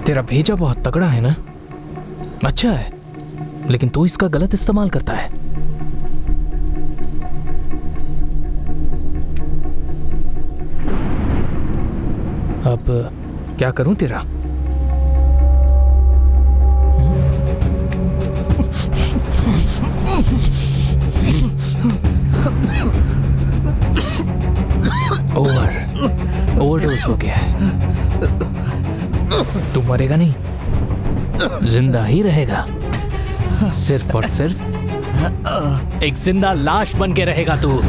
तेरा भेजा बहुत तगड़ा है ना, अच्छा है, लेकिन तू इसका गलत इस्तेमाल करता है। अब क्या करूं तेरा? ओवरडोज हो गया है। तू मरेगा नहीं, जिंदा ही रहेगा। सिर्फ और सिर्फ एक जिंदा लाश बन के रहेगा तू।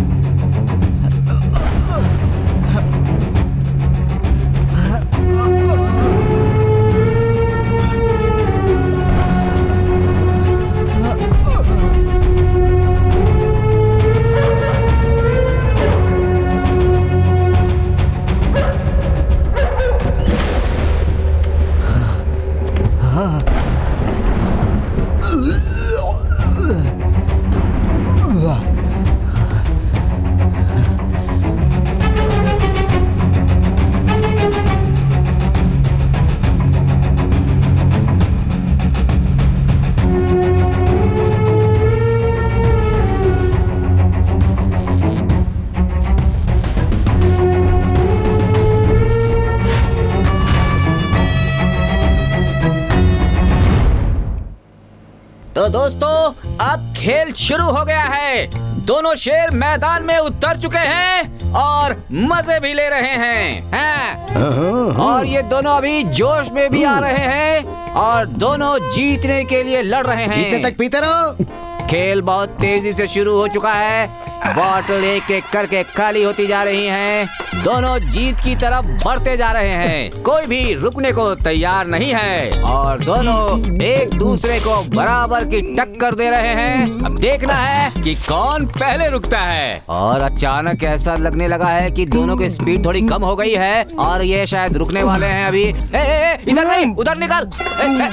तो दोस्तों, अब खेल शुरू हो गया है। दोनों शेर मैदान में उतर चुके हैं और मजे भी ले रहे हैं। और ये दोनों अभी जोश में भी आ रहे हैं और दोनों जीतने के लिए लड़ रहे हैं। जीतने तक पीते रहो। खेल बहुत तेजी से शुरू हो चुका है। बॉटल एक एक करके खाली होती जा रही हैं। दोनों जीत की तरफ बढ़ते जा रहे हैं। कोई भी रुकने को तैयार नहीं है और दोनों एक दूसरे को बराबर की टक्कर दे रहे हैं। अब देखना है कि कौन पहले रुकता है। और अचानक ऐसा लगने लगा है कि दोनों की स्पीड थोड़ी कम हो गई है और ये शायद रुकने वाले हैं अभी। इधर नहीं, उधर निकल।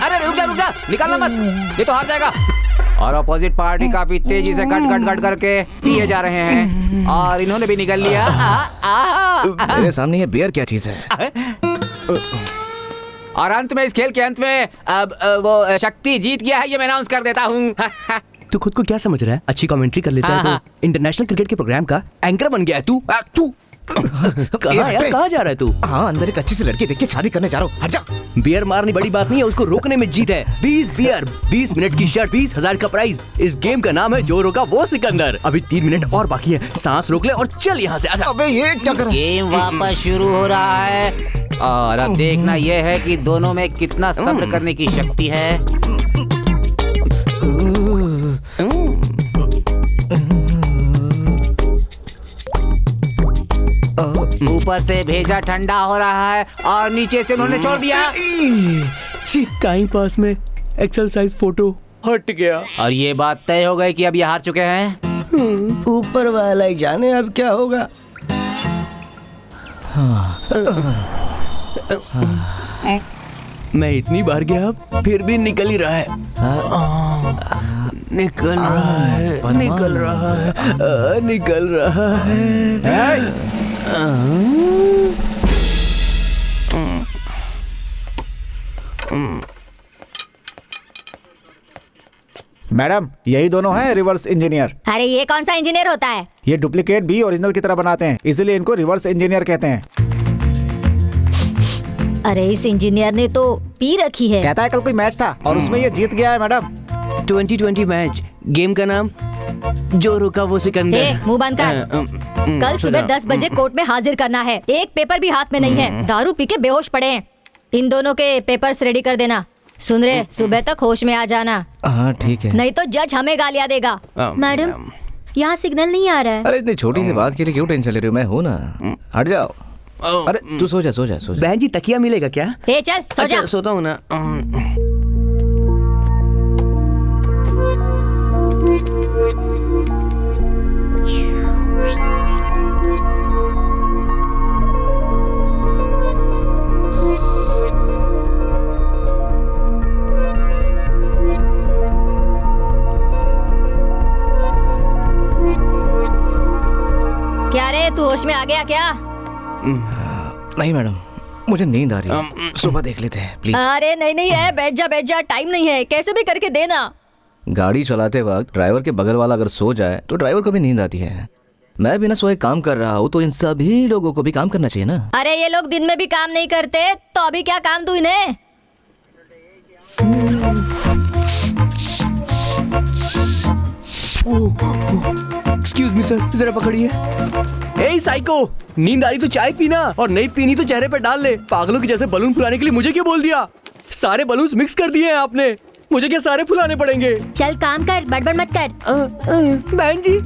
अरे रुक जा, निकलना मत, ये तो हार जाएगा। और अपोजिट पार्टी काफी तेजी से कट करके पिए जा रहे हैं और इन्होंने भी निकल लिया। मेरे सामने ये बियर क्या चीज है? और अंत में, इस खेल के अंत में अब वो शक्ति जीत गया है, ये मैं अनाउंस कर देता हूँ। तू खुद को क्या समझ रहा है? अच्छी कमेंट्री कर लेता है तो इंटरनेशनल क्रिकेट के प्रोग्राम का एंकर बन गया है तू। कहाँ जा रहा है तू? हाँ, अंदर एक अच्छी सी लड़की देख के शादी करने जा रहा हूँ। हट जा। बियर मारनी बड़ी बात नहीं है, उसको रोकने में जीत है। 20 बियर, 20 मिनट की शर्ट, 20,000 का प्राइज। इस गेम का नाम है जो रोका वो सिकंदर। अभी 3 मिनट और बाकी है, सांस रोक ले और चल यहाँ से। आजा। अबे ये क्या कर रहा है? गेम वापस शुरू हो रहा है और अब देखना यह है कि दोनों में कितना सब्र करने की शक्ति है। ऊपर से भेजा ठंडा हो रहा है और नीचे से उन्होंने छोड़ दिया। टाइम पास में एक्सरसाइज फोटो हट गया और ये बात तय हो गई कि अब ये हार चुके हैं। ऊपर वाला ही जाने अब क्या होगा। मैं इतनी बार गया फिर भी निकल ही रहा है। निकल रहा है, निकल रहा है, निकल रहा है। मैडम, यही दोनों हैं रिवर्स इंजीनियर। अरे ये कौन सा इंजीनियर होता है? ये डुप्लीकेट भी ओरिजिनल की तरह बनाते हैं, इसीलिए इनको रिवर्स इंजीनियर कहते हैं। अरे इस इंजीनियर ने तो पी रखी है। कहता है कल कोई मैच था और उसमें ये जीत गया है मैडम। 2020 मैच, गेम का नाम जो रुका वो सिकंदर। मुंह बंद कर। कल सुबह 10 बजे कोर्ट में हाजिर करना है। एक पेपर भी हाथ में नहीं है, दारू पी के बेहोश पड़े हैं। इन दोनों के पेपर्स रेडी कर देना। सुन रहे, सुबह तक होश में आ जाना। हाँ ठीक है। नहीं तो जज हमें गालियाँ देगा। मैडम, यहाँ सिग्नल नहीं आ रहा है। अरे इतनी छोटी सी बात के लिए क्यों टेंशन ले रही हो? मैं हूँ ना, हट जाओ। अरे तू सो जा, सो जा, सो जा। बहन जी तकिया मिलेगा क्या? ए चल सो जा। अच्छा, सोता हूँ ना। क्या रे, तू होश में आ गया क्या? नहीं मैडम, मुझे नींद आ रही है, सुबह देख लेते हैं प्लीज। अरे नहीं है, बैठ जा, टाइम नहीं है, कैसे भी करके देना। गाड़ी चलाते वक्त ड्राइवर के बगल वाला अगर सो जाए तो ड्राइवर को भी नींद आती है। मैं बिना सोए काम कर रहा हूँ तो इन सभी लोगों को भी काम करना चाहिए ना। अरे ये लोग दिन में भी काम नहीं करते तो अभी क्या काम दूं इन्हें? एक्सक्यूज मी सर, जरा पकड़िए। ए साइको, नींद आ रही तो चाय पीना और नहीं पीनी तो चेहरे पे डाल ले। पागलों की जैसे बलून फुलाने के लिए मुझे क्यों बोल दिया? सारे बलून्स मिक्स कर दिए हैं आपने, मुझे क्या सारे फुलाने पड़ेंगे? चल काम कर, बड़बड़ मत कर। बहन जी,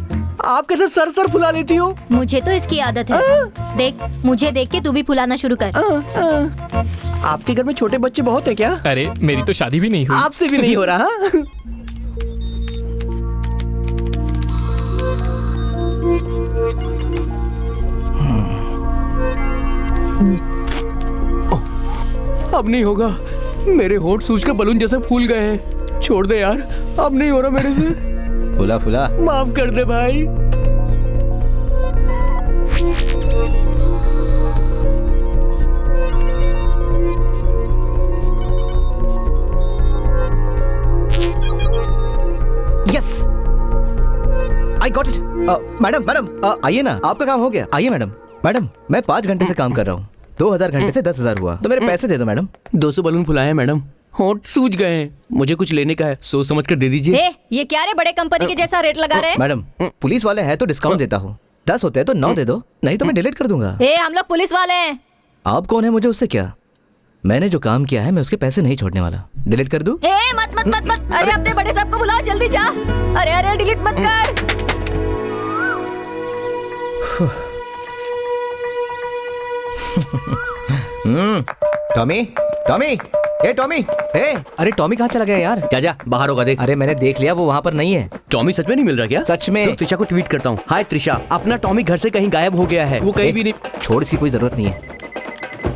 आप कैसे सर फुला लेती हो? मुझे तो इसकी आदत है। देख, मुझे देख के तू भी फुलाना शुरू कर। आपके घर में छोटे बच्चे बहुत है क्या? अरे मेरी तो शादी भी नहीं हुई। आपसे भी नहीं हो रहा? अब नहीं होगा, मेरे होंठ सूज कर बलून जैसे फूल गए हैं। छोड़ दे यार, अब नहीं हो रहा मेरे से। फुला फुला, माफ कर दे भाई। Yes I got it. Madam आइए ना, आपका काम हो गया। आइए मैडम, मैं 5 घंटे से काम कर रहा हूँ। 2000 घंटे से 10,000 हुआ, तो मेरे पैसे दे दो मैडम। 200 बलून फुलाए हैं मैडम, होंठ सूज गए हैं। मुझे कुछ लेने का है, सोच समझ कर दे दीजिए। ये क्या रे, बड़े कंपनी के जैसा रेट लगा रहे हैं? मैडम, पुलिस वाले हैं तो डिस्काउंट देता हूँ। 10 होते हैं तो 9 दे दो, नहीं तो मैं डिलीट कर दूंगा। हम लोग पुलिस वाले हैं। आप कौन है, मुझे उससे क्या? मैंने जो काम किया है मैं उसके पैसे नहीं छोड़ने वाला। डिलीट कर दूं? मत। अरे अपने बड़े साहब को बुलाओ, जल्दी जा। अरे डिलीट मत कर। टॉमी, ए टॉमी, ए, अरे टॉमी कहाँ चला गया यार? जा बाहर होगा देख। अरे मैंने देख लिया, वो वहाँ पर नहीं है। टॉमी सच में नहीं मिल रहा क्या? सच में। तो त्रिशा को ट्वीट करता हूँ, हाय त्रिशा, अपना टॉमी घर से कहीं गायब हो गया है, वो कहीं भी नहीं। छोड़, इसकी कोई जरूरत नहीं है।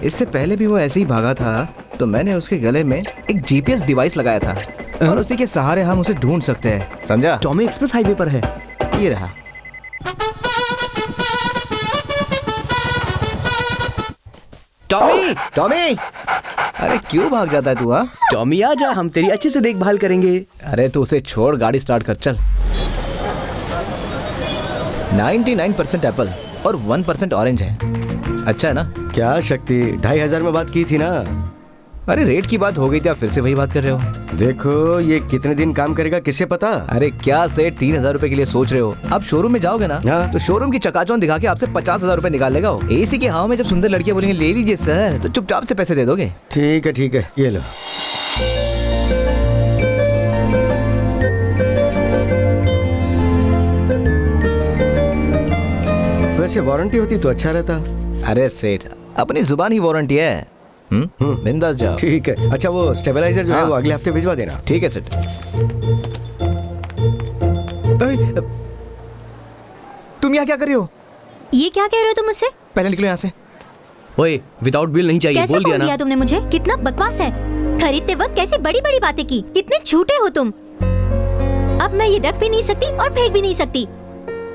इससे पहले भी वो ऐसे ही भागा था तो मैंने उसके गले में एक जीपीएस डिवाइस लगाया था और उसी के सहारे हम उसे ढूंढ सकते हैं, समझा? टॉमी एक्सप्रेस हाईवे पर है। ये रहा। टॉमी, अरे क्यों भाग जाता है तू? हाँ टॉमी आ जा, हम तेरी अच्छे से देखभाल करेंगे। अरे तू उसे छोड़, गाड़ी स्टार्ट कर, चल। 99% एप्पल और 1% ऑरेंज है। अच्छा है ना? क्या शक्ति, 2,500 में बात की थी ना? अरे रेट की बात हो गई थी, आप फिर से वही बात कर रहे हो। देखो ये कितने दिन काम करेगा किसे पता। अरे क्या सेठ 3,000 रुपए के लिए सोच रहे हो? आप शोरूम में जाओगे ना, हाँ। तो शोरूम की चकाचौंध दिखा के आपसे 50,000 रुपए निकाल लेगा। एसी के हवा में जब सुंदर लड़कियां बोलेंगे ले लीजिए सर, तो चुपचाप से पैसे दे दोगे। ठीक है, ये लो। वैसे वारंटी होती तो अच्छा रहता। अरे सेठ, अपनी जुबान ही वारंटी है। बिंदास जाओ। ठीक है। अच्छा वो स्टेबलाइजर जो है हाँ। वो अगले हफ्ते भिजवा देना। ठीक है सेठ। तुम यहाँ क्या कर रही हो? ये क्या कह रहे हो तुम मुझसे? पहले निकलो यहाँ से। ओए, विदाउट बिल नहीं चाहिए, कैसे बोल दिया फोन ना। दिया तुमने मुझे? कितना बकवास है। खरीदते वक्त कैसी बड़ी बड़ी बातें की, कितने झूठे हो तुम। अब मैं ये रख भी नहीं सकती और फेंक भी नहीं सकती।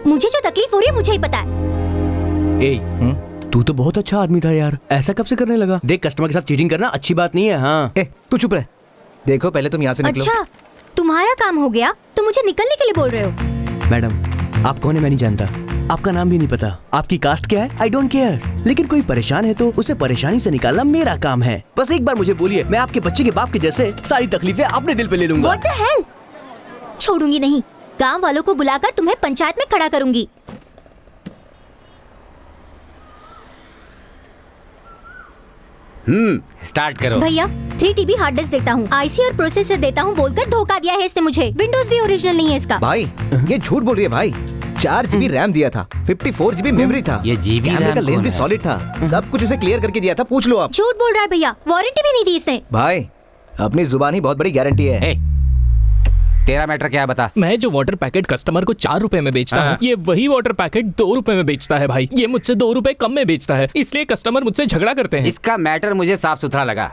मुझे जो तकलीफ हो रही है मुझे ही पता है। तू तो बहुत अच्छा आदमी था यार, ऐसा कब से करने लगा? देख, कस्टमर के साथ चीटिंग करना अच्छी बात नहीं है। हाँ तू चुप रह। देखो पहले तुम यहाँ से निकलो। अच्छा, तुम्हारा काम हो गया तो मुझे निकलने के लिए बोल रहे हो? मैडम, आप कौन है मैं नहीं जानता। आपका नाम भी नहीं पता, आपकी कास्ट क्या है, आई डोंट केयर। लेकिन कोई परेशान है तो उसे परेशानी से निकालना मेरा काम है। बस एक बार मुझे बोलिए, मैं आपके बच्चे के बाप के जैसे सारी तकलीफें अपने दिल पे ले लूंगा। What the hell? छोड़ूंगी नहीं, गांव वालों को बुलाकर तुम्हें पंचायत में खड़ा करूंगी। स्टार्ट करो। भैया 3 TB हार्ड डिस्क देता हूँ, आईसी और प्रोसेसर देता हूँ बोलकर धोखा दिया है इसने मुझे। विंडोज भी ओरिजिनल नहीं है इसका। भाई ये झूठ बोल रही है भाई। 4 GB रैम दिया था, 54 GB मेमोरी था, ये GB कैमरे का रैम लेंस कौन भी है? सॉलिड था, सब कुछ उसे क्लियर करके दिया था, पूछ लो आप। झूठ बोल रहा है भैया, वारंटी भी नहीं दी इसने। भाई अपनी जुबान ही बहुत बड़ी गारंटी है। ए, तेरा मैटर क्या है बता। मैं जो वाटर पैकेट कस्टमर को 4 रुपए में बेचता हूँ, हाँ। ये वही वाटर पैकेट 2 रुपए में बेचता है भाई। ये मुझसे 2 रुपए कम में बेचता है, इसलिए कस्टमर मुझसे झगड़ा करते हैं। इसका मैटर मुझे साफ सुथरा लगा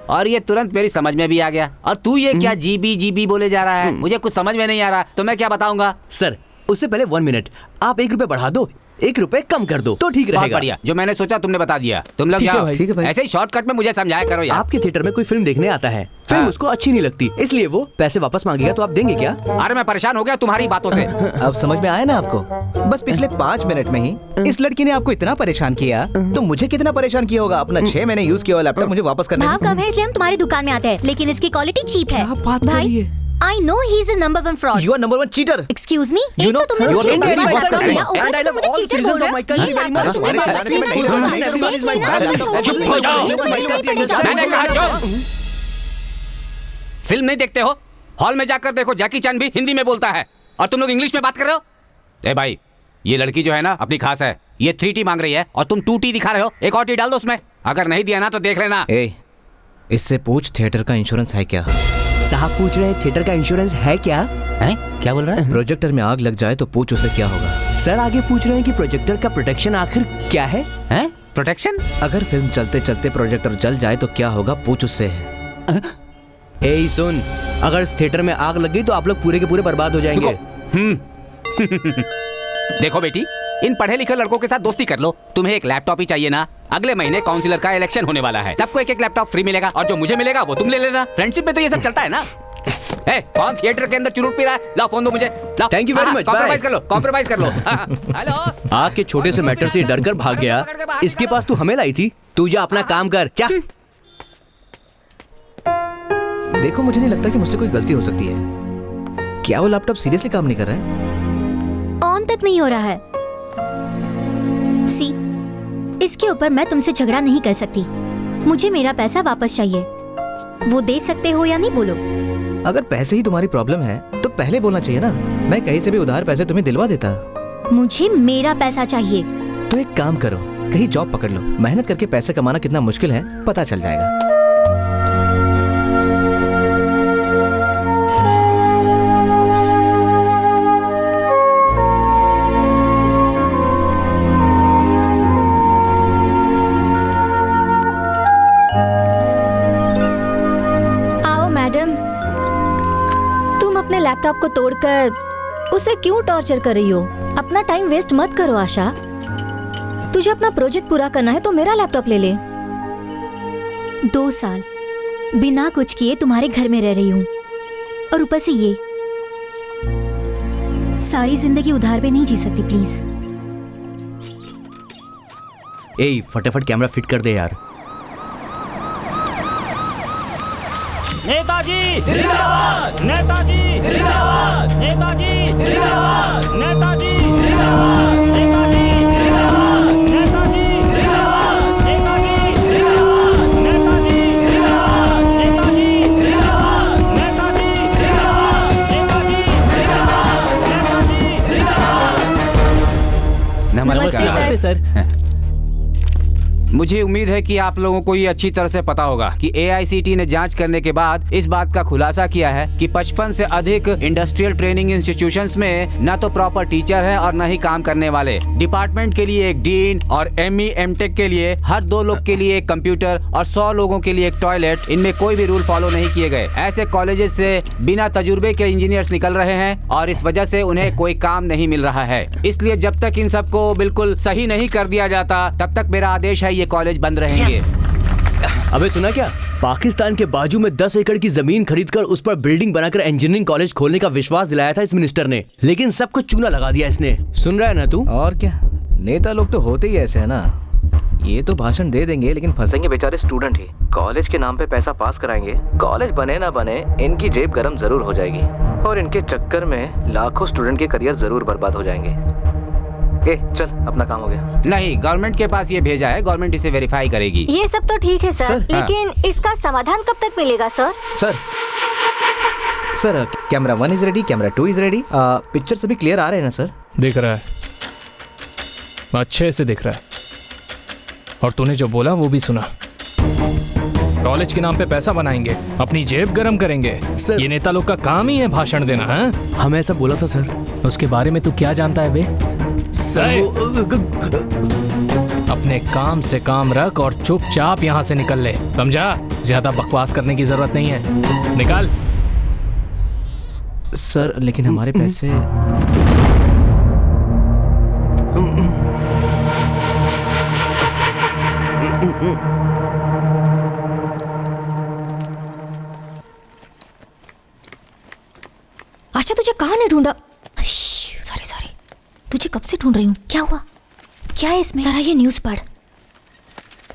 और ये तुरंत मेरी समझ में भी आ गया। और तू ये क्या जीबी बोले जा रहा है, मुझे कुछ समझ में नहीं आ रहा, तो मैं क्या बताऊंगा। सर उससे पहले 1 मिनट, आप 1 रुपए बढ़ा दो, 1 रुपए कम कर दो तो ठीक बहुत रहेगा। बढ़िया, जो मैंने सोचा तुमने बता दिया। तुम लोग ठीक है जाओ, भाई। ठीक है भाई। ऐसे ही शॉर्टकट में मुझे समझाया करो यार। आपके थिएटर में कोई फिल्म देखने आता है, फिल्म हाँ। उसको अच्छी नहीं लगती, इसलिए वो पैसे वापस मांगेगा, तो आप देंगे क्या? अरे मैं परेशान हो गया तुम्हारी बातों से। अब समझ में आया ना आपको? बस पिछले 5 मिनट में ही इस लड़की ने आपको इतना परेशान किया, तो मुझे कितना परेशान किया होगा। अपना 6 महीने यूज किया हुआ लैपटॉप मुझे वापस करने भाव कम है इसलिए हम तुम्हारी दुकान में आते हैं, लेकिन इसकी क्वालिटी चीप है। क्या बात कर रही है? I know he is a number 1 fraud. You are number 1 cheater. Excuse me, You एक know, तो तुमने you मुझे are एक very बार fast कर दिया, customer. ऊपर से तुम मुझे चीटर बोल रहे हो। ये लैपटॉप तुमने चुप हो जाओ। मैंने कहा चुप। फिल्म नहीं देखते हो? हॉल में जाकर देखो, जैकी चैन भी हिंदी में बोलता है और तुम लोग इंग्लिश में बात कर रहे हो। ए भाई, ये लड़की जो है ना अपनी खास है, ये 3T मांग रही है और तुम 2T दिखा रहे हो। एक और T डाल दो उसमें, अगर नहीं दिया ना तो देख लेना। ए, इससे पूछ थिएटर का इंश्योरेंस है क्या? साहब पूछ रहे हैं थिएटर का इंश्योरेंस है क्या? हैं? क्या बोल रहा है? प्रोजेक्टर में आग लग जाए तो पूछ उसे क्या होगा। सर आगे पूछ रहे हैं कि प्रोजेक्टर का प्रोटेक्शन आखिर क्या है? हैं? प्रोटेक्शन? अगर फिल्म चलते चलते प्रोजेक्टर जल जाए तो क्या होगा, पूछ उससे। ए सुन, अगर इस थिएटर में आग लग गई तो आप लोग पूरे के पूरे बर्बाद हो जाएंगे। देखो बेटी, इन पढ़े लिखे लड़कों के साथ दोस्ती कर लो। तुम्हें एक लैपटॉप ही चाहिए ना? अगले महीने काउंसिलर का इलेक्शन होने वाला है, सबको एक एक लैपटॉप फ्री मिलेगा और जो मुझे मिलेगा वो तुम ले लेना। फ्रेंडशिप में तो ये सब चलता है ना। ए, कौन थिएटर के अंदर चुरूट पी रहा है? लाओ फोन दो मुझे, लाओ। Thank you very much, compromise bye. कर लो, कॉम्प्रोमाइज कर लो। हेलो, आग के छोटे से मैटर से डर कर भाग गया, इसके पास तू हमें लाई थी। तू जा अपना काम कर, जा। देखो मुझे नहीं लगता कि मुझसे कोई गलती हो सकती है। क्या वो लैपटॉप सीरियसली काम नहीं कर रहा है? ऑन तक नहीं हो रहा है। सी, इसके ऊपर मैं तुमसे झगड़ा नहीं कर सकती। मुझे मेरा पैसा वापस चाहिए। वो दे सकते हो या नहीं, बोलो। अगर पैसे ही तुम्हारी प्रॉब्लम है तो पहले बोलना चाहिए ना। मैं कहीं से भी उधार पैसे तुम्हें दिलवा देता। मुझे मेरा पैसा चाहिए। तो एक काम करो, कहीं जॉब पकड़ लो। मेहनत करके पैसे कमाना कितना मुश्किल है पता चल जाएगा। अपने लैपटॉप को तोड़कर उसे क्यों टॉर्चर कर रही हो? अपना टाइम वेस्ट मत करो आशा। तुझे अपना प्रोजेक्ट पूरा करना है तो मेरा लैपटॉप ले ले। 2 साल बिना कुछ किए तुम्हारे घर में रह रही हूँ और ऊपर से ये। सारी जिंदगी उधार पे नहीं जी सकती, प्लीज। ए, फटाफट कैमरा फिट कर दे यार। नेताजी जिंदाबाद, नेताजी जिंदाबाद, नेताजी जिंदाबाद, नेताजी जिंदाबाद, नेताजी जिंदाबाद, नेताजी जिंदाबाद, नेताजी जिंदाबाद, नेताजी जिंदाबाद, नेताजी जिंदाबाद, नेताजी जिंदाबाद, नेताजी जिंदाबाद, नेताजी जिंदाबाद। नमस्ते सर। मुझे उम्मीद है कि आप लोगों को ये अच्छी तरह से पता होगा कि AICTE ने जांच करने के बाद इस बात का खुलासा किया है कि 55 से अधिक इंडस्ट्रियल ट्रेनिंग इंस्टीट्यूशंस में न तो प्रॉपर टीचर है और न ही काम करने वाले। डिपार्टमेंट के लिए एक डीन और ME MTech के लिए हर 2 लोग के लिए एक कंप्यूटर और 100 लोगों के लिए एक टॉयलेट, इनमें कोई भी रूल फॉलो नहीं किए गए। ऐसे कॉलेजेस से बिना तजुर्बे के इंजीनियर्स निकल रहे हैं और इस वजह से उन्हें कोई काम नहीं मिल रहा है। इसलिए जब तक इन सबको बिल्कुल सही नहीं कर दिया जाता तब तक मेरा आदेश है ये कॉलेज बंद रहेंगे। अबे सुना क्या, पाकिस्तान के बाजू में 10 एकड़ की जमीन खरीदकर उस पर बिल्डिंग बनाकर इंजीनियरिंग कॉलेज खोलने का विश्वास दिलाया था इस मिनिस्टर ने, लेकिन सब कुछ चूना लगा दिया इसने। सुन रहा है ना तू? और क्या, नेता लोग तो होते ही ऐसे है ना। ये तो भाषण दे देंगे लेकिन फंसेंगे बेचारे स्टूडेंट ही। कॉलेज के नाम पे पैसा पास कराएंगे, कॉलेज बने ना बने इनकी जेब गरम जरूर हो जाएगी और इनके चक्कर में लाखों स्टूडेंट के करियर जरूर बर्बाद हो जाएंगे। चल अपना काम हो गया। नहीं, गवर्नमेंट के पास ये भेजा है, गवर्नमेंट इसे वेरीफाई करेगी। ये सब तो ठीक है सर, लेकिन इसका समाधान कब तक मिलेगा sir? Sir camera 1 is ready, camera 2 is ready. Picture सभी क्लियर आ रहे हैं ना सर? दिख रहा है, अच्छे से दिख रहा है। और तूने जो बोला वो भी सुना। कॉलेज के नाम पे पैसा बनाएंगे, अपनी जेब गरम करेंगे। सर, ये नेता लोग का काम ही है भाषण देना। है हमें ऐसा बोला था सर। उसके बारे में तू क्या जानता है बे? सर अपने काम से काम रख और चुपचाप यहाँ से निकल ले, समझा? ज्यादा बकवास करने की जरूरत नहीं है, निकाल। सर लेकिन हमारे पैसे। आशा तुझे कहाँ ने ढूंढा? सॉरी, तुझे कब से ढूंढ रही हूँ। क्या हुआ? क्या है इसमें? जरा ये न्यूज़ पढ़।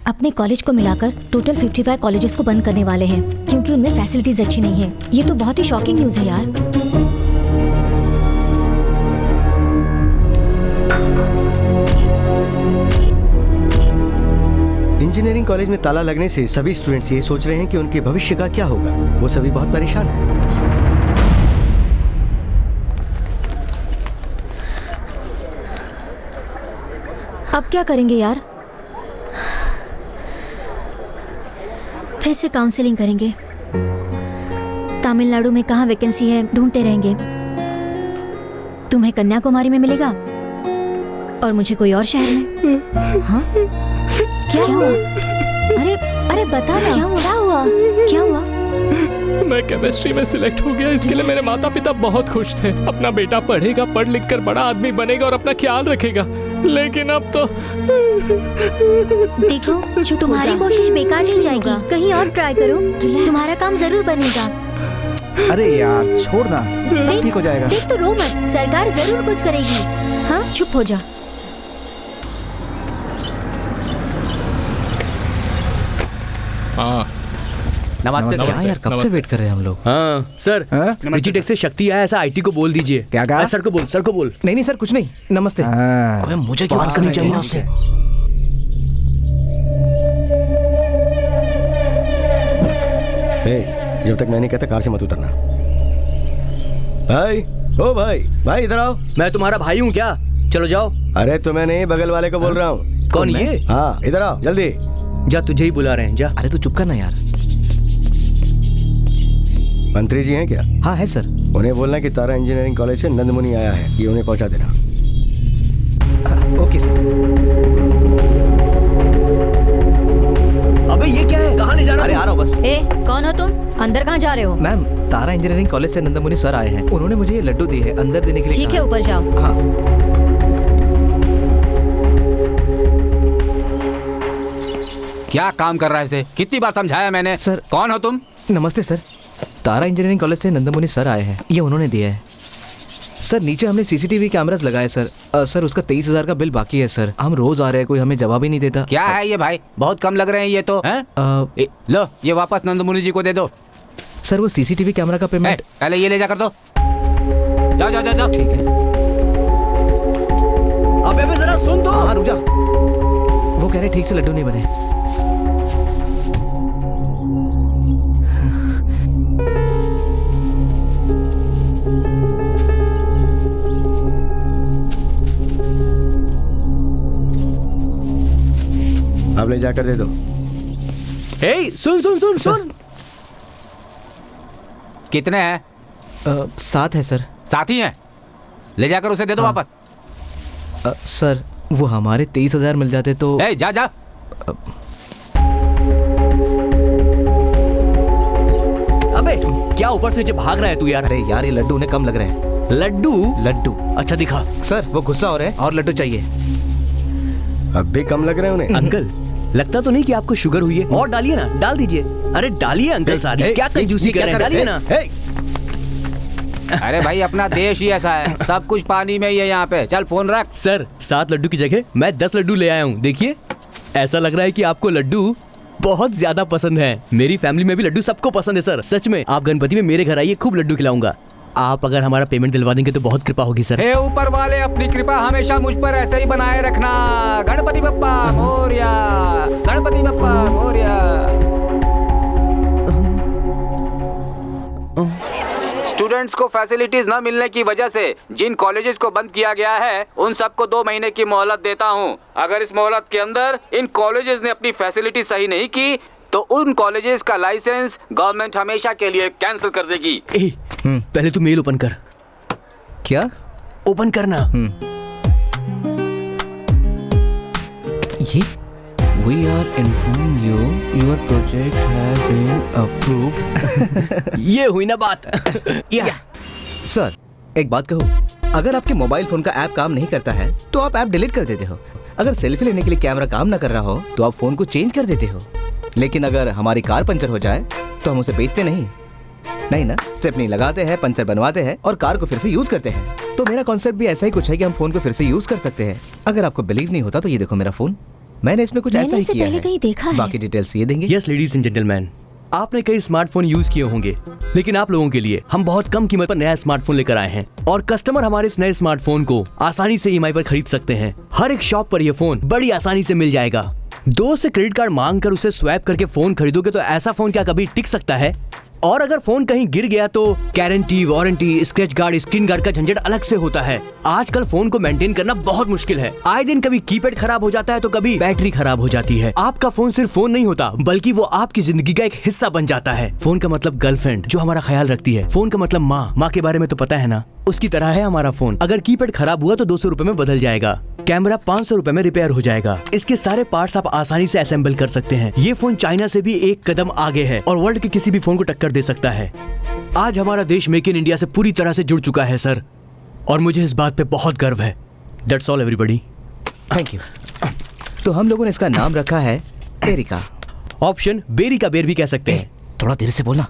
अपने कॉलेज को मिलाकर टोटल 55 कॉलेजेस को बंद करने वाले हैं क्योंकि उनमें फैसिलिटीज अच्छी नहीं है। ये तो बहुत ही शॉकिंग न्यूज़ है यार। इंजीनियरिंग कॉलेज में ताला लगने से सभी स्टूडेंट्स ये सोच रहे हैं कि उनके भविष्य का क्या होगा। वो सभी बहुत परेशान हैं। अब क्या करेंगे यार? फिर से काउंसलिंग करेंगे। तमिलनाडु में कहाँ वैकेंसी है ढूंढते रहेंगे। तुम्हें कन्याकुमारी में मिलेगा और मुझे कोई और शहर में। हाँ? क्या हुआ? अरे बता ना, क्या हुआ? मैं केमिस्ट्री में सिलेक्ट हो गया। इसके लिए मेरे माता पिता बहुत खुश थे। अपना बेटा पढ़ेगा, पढ़ लिख कर बड़ा आदमी बनेगा और अपना ख्याल रखेगा। लेकिन अब तो देखो, तुम्हारी कोशिश बेकार नहीं जाएगी। कहीं और ट्राई करो, तुम्हारा काम जरूर बनेगा। अरे यार छोड़ ना, सब ठीक हो जाएगा। देख तो रो मत, सरकार जरूर कुछ करेगी। हाँ, चुप हो जा। हाँ नमस्ते। क्या यार, कब से वेट कर रहे हैं हम लोग। हाँ सर, डिजिटेक से शक्ति आया, ऐसा आईटी को बोल दीजिए। क्या कहा? सर को बोल। नहीं सर, कुछ नहीं। नमस्ते। अबे मुझे क्यों बात करनी चाहिए उससे? जब तक मैं नहीं कहता कार से मत उतरना। भाई इधर आओ। मैं तुम्हारा भाई हूँ क्या? चलो जाओ। अरे तुम्हें नहीं, बगल वाले को बोल रहा हूँ। कौन ये? हाँ इधर आओ जल्दी। जा, तुझे ही बुला रहे हैं, जा। अरे तू चुप कर ना यार। मंत्री जी हैं क्या? हाँ है सर। उन्हें बोलना कि तारा इंजीनियरिंग कॉलेज से नंदमुनि आया है, ये उन्हें पहुंचा देना। Okay sir. अबे ये क्या है? कहाँ ले जा रहा? अरे आ रहा हूँ बस। कौन हो तुम? अंदर कहाँ जा रहे हो? मैम, तारा इंजीनियरिंग कॉलेज से नंदमुनि सर आए हैं। उन्होंने मुझे ये लड्डू दिए हैं अंदर देने के लिए। ठीक है, ऊपर जाओ। हाँ। क्या काम कर रहा है इसे? कितनी बार समझाया मैंने। सर। कौन हो तुम? नमस्ते सर, तारा इंजीनियरिंग कॉलेज से नंदमुनि सर आए हैं, ये उन्होंने दिया है। सर नीचे हमने सीसीटीवी कैमरास लगाए सर। सर उसका 23,000 का बिल बाकी है सर। हम रोज आ रहे हैं, कोई हमें जवाब ही नहीं देता। क्या है ये भाई? बहुत कम लग रहे हैं ये तो। हैं? लो ये वापस नंदमुनि जी को दे दो। सर वो सीसीटीवी कैमरा का पेमेंट। पहले ये ले जा कर दो। जाओ। ठीक है। अबे जरा सुन तो। हाँ रुक जा, वो कह रहे ठीक से लड्डू नहीं बने। अब ले जाकर दे दो। सुन। कितने हैं? 7 है सर। साथी हैं? ले जाकर उसे दे दो वापस। सर वो हमारे 23,000 मिल जाते तो। जा। अबे क्या ऊपर से नीचे भाग रहा है तू यार? अरे यार ये लड्डू उन्हें कम लग रहे हैं। लड्डू? अच्छा दिखा। सर वो गुस्सा हो रहे हैं और लड्डू चाहिए। अब भी कम लग रहे हैं उन्हें। अंकल लगता तो नहीं कि आपको शुगर हुई है। और डालिए ना, डाल दीजिए। अरे डालिए अंकल साहब, क्या कंजूसी कर रहे हैं, डालिए ना। अरे भाई अपना देश ही ऐसा है, सब कुछ पानी में ही है यहाँ पे। चल फोन रख। सर 7 लड्डू की जगह मैं 10 लड्डू ले आया हूँ। देखिए, ऐसा लग रहा है कि आपको लड्डू बहुत ज्यादा पसंद है। मेरी फैमिली में भी लड्डू सबको पसंद है सर। सच में आप गणपति में मेरे घर आइए, खूब लड्डू खिलाऊंगा। आप अगर हमारा पेमेंट दिलवा देंगे तो बहुत कृपा होगी सर। हे ऊपर वाले, अपनी कृपा हमेशा मुझ पर ऐसे ही बनाए रखना। गणपति बप्पा मोरया, गणपति बप्पा मोरया। स्टूडेंट्स को फैसिलिटीज न मिलने की वजह से जिन कॉलेजेस को बंद किया गया है, उन सबको 2 महीने की मोहलत देता हूं। अगर इस मोहलत के अंदर इन कॉलेजेस ने अपनी फैसिलिटी सही नहीं की तो उन कॉलेजेस का लाइसेंस गवर्नमेंट हमेशा के लिए कैंसिल कर देगी। पहले तू मेल ओपन कर। क्या ओपन करना। ये We are inform you your project has been approved। ये हुई ना बात। या सर एक बात कहूँ, अगर आपके मोबाइल फोन का ऐप काम नहीं करता है तो आप ऐप डिलीट कर देते हो। अगर सेल्फी लेने के लिए कैमरा काम ना कर रहा हो तो आप फोन को चेंज कर देते हो। लेकिन अगर हमारी कार पंचर हो जाए तो हम उसे बेचते नहीं ना, स्टेपनी लगाते हैं, पंचर बनवाते हैं और कार को फिर से यूज करते हैं। तो मेरा कॉन्सेप्ट भी ऐसा ही कुछ है कि हम फोन को फिर से यूज कर सकते हैं। अगर आपको बिलीव नहीं होता तो ये देखो मेरा फोन, मैंने इसमें कुछ ऐसा ही किया है। कहीं देखा है। बाकी डिटेल्स ये देंगे। यस लेडीज एंड जेंटलमैन, आपने कई स्मार्टफोन यूज किए होंगे, लेकिन आप लोगों के लिए हम बहुत कम कीमत पर नया स्मार्टफोन लेकर आए हैं और कस्टमर हमारे इस नए स्मार्टफोन को आसानी से ईएमआई पर खरीद सकते हैं। हर एक शॉप पर यह फोन बड़ी आसानी से मिल जाएगा। दोस्त से क्रेडिट कार्ड मांग कर उसे स्वैप करके फोन खरीदोगे तो ऐसा फोन क्या कभी टिक सकता है? और अगर फोन कहीं गिर गया तो guarantee, warranty, scratch guard, screen guard का झंझट अलग से होता है। आजकल फोन को मेंटेन करना बहुत मुश्किल है। आए दिन कभी कीपैड खराब हो जाता है तो कभी बैटरी खराब हो जाती है। आपका फोन सिर्फ फोन नहीं होता बल्कि वो आपकी जिंदगी का एक हिस्सा बन जाता है। फोन का मतलब गर्लफ्रेंड जो हमारा ख्याल रखती है। फोन का मतलब माँ के बारे में तो पता है ना, उसकी तरह है हमारा फोन। अगर कीपैड खराब हुआ तो 200 रुपए में बदल जाएगा, कैमरा 500 रुपए में रिपेयर हो जाएगा। इसके सारे पार्ट्स आप आसानी से असेंबल कर सकते हैं। ये फोन चाइना से भी एक कदम आगे है और वर्ल्ड के किसी भी फोन को टक्कर दे सकता है। आज हमारा देश मेक इन इंडिया से पूरी तरह से जुड़ चुका है सर, और मुझे इस बात पे बहुत गर्व है। That's all everybody. Thank you. तो हम लोगों ने इसका नाम रखा है पेरिका। ऑप्शन बेरी का बेर भी कह सकते हैं। थोड़ा देर से बोलना।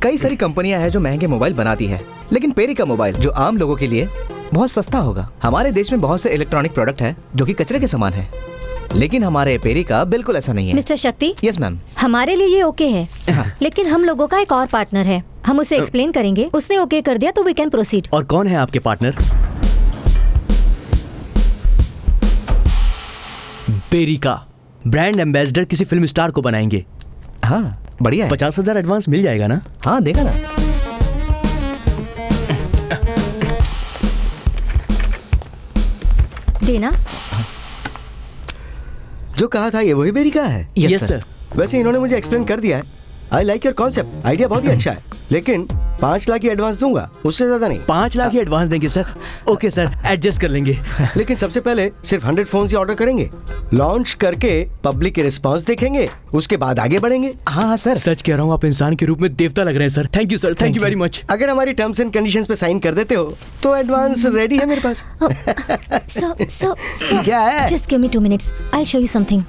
कई सारी कंपनियां हैं जो महंगे मोबाइल बनाती है, लेकिन पेरिका मोबाइल जो आम लोगों के लिए बहुत सस्ता होगा। हमारे देश में बहुत से इलेक्ट्रॉनिक प्रोडक्ट है जो कि कचरे के समान है, लेकिन हमारे पेरिका बिल्कुल ऐसा नहीं है। मिस्टर शक्ति। Yes ma'am. हमारे लिए ये ओके है, लेकिन हम लोगों का एक और पार्टनर है, हम उसे एक्सप्लेन करेंगे। उसने ओके कर दिया तो वी कैन प्रोसीड। और कौन है आपके पार्टनर? पेरिका ब्रांड एम्बेसडर किसी फिल्म स्टार को बनाएंगे। हाँ बढ़िया है। 50,000 एडवांस मिल जाएगा ना? हाँ देगा ना। देना। जो कहा था ये वही पेरिका है। Yes sir. वैसे इन्होंने मुझे एक्सप्लेन कर दिया है। I like your concept, idea बहुत ही अच्छा है, लेकिन 5 लाख की एडवांस दूंगा, उससे ज्यादा नहीं। 5 लाख ही एडवांस देंगे सर? ओके सर, एडजस्ट कर लेंगे। लेकिन सबसे पहले सिर्फ 100 फोन ही ऑर्डर करेंगे, लॉन्च करके पब्लिक के रिस्पांस देखेंगे, उसके बाद आगे बढ़ेंगे। हाँ सर। सच कह रहा हूँ, आप इंसान के रूप में देवता लग रहे हैं sir. Thank you sir, thank you very much. अगर हमारी टर्म्स एंड कंडीशंस पे साइन कर देते हो तो एडवांस रेडी है मेरे पास। सर क्या है? Just give me 2 minutes, I will show you something.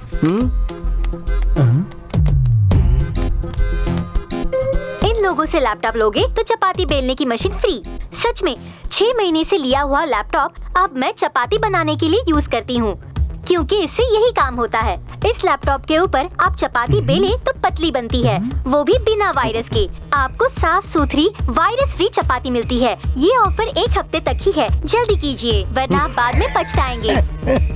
इन लोगों से लैपटॉप लोगे तो चपाती बेलने की मशीन फ्री। सच में 6 महीने से लिया हुआ लैपटॉप अब मैं चपाती बनाने के लिए यूज करती हूँ, क्योंकि इससे यही काम होता है। इस लैपटॉप के ऊपर आप चपाती बेले तो पतली बनती है, वो भी बिना वायरस के। आपको साफ सुथरी वायरस फ्री चपाती मिलती है। ये ऑफर 1 हफ्ते तक ही है, जल्दी कीजिए वरना आप बाद में पछताएंगे।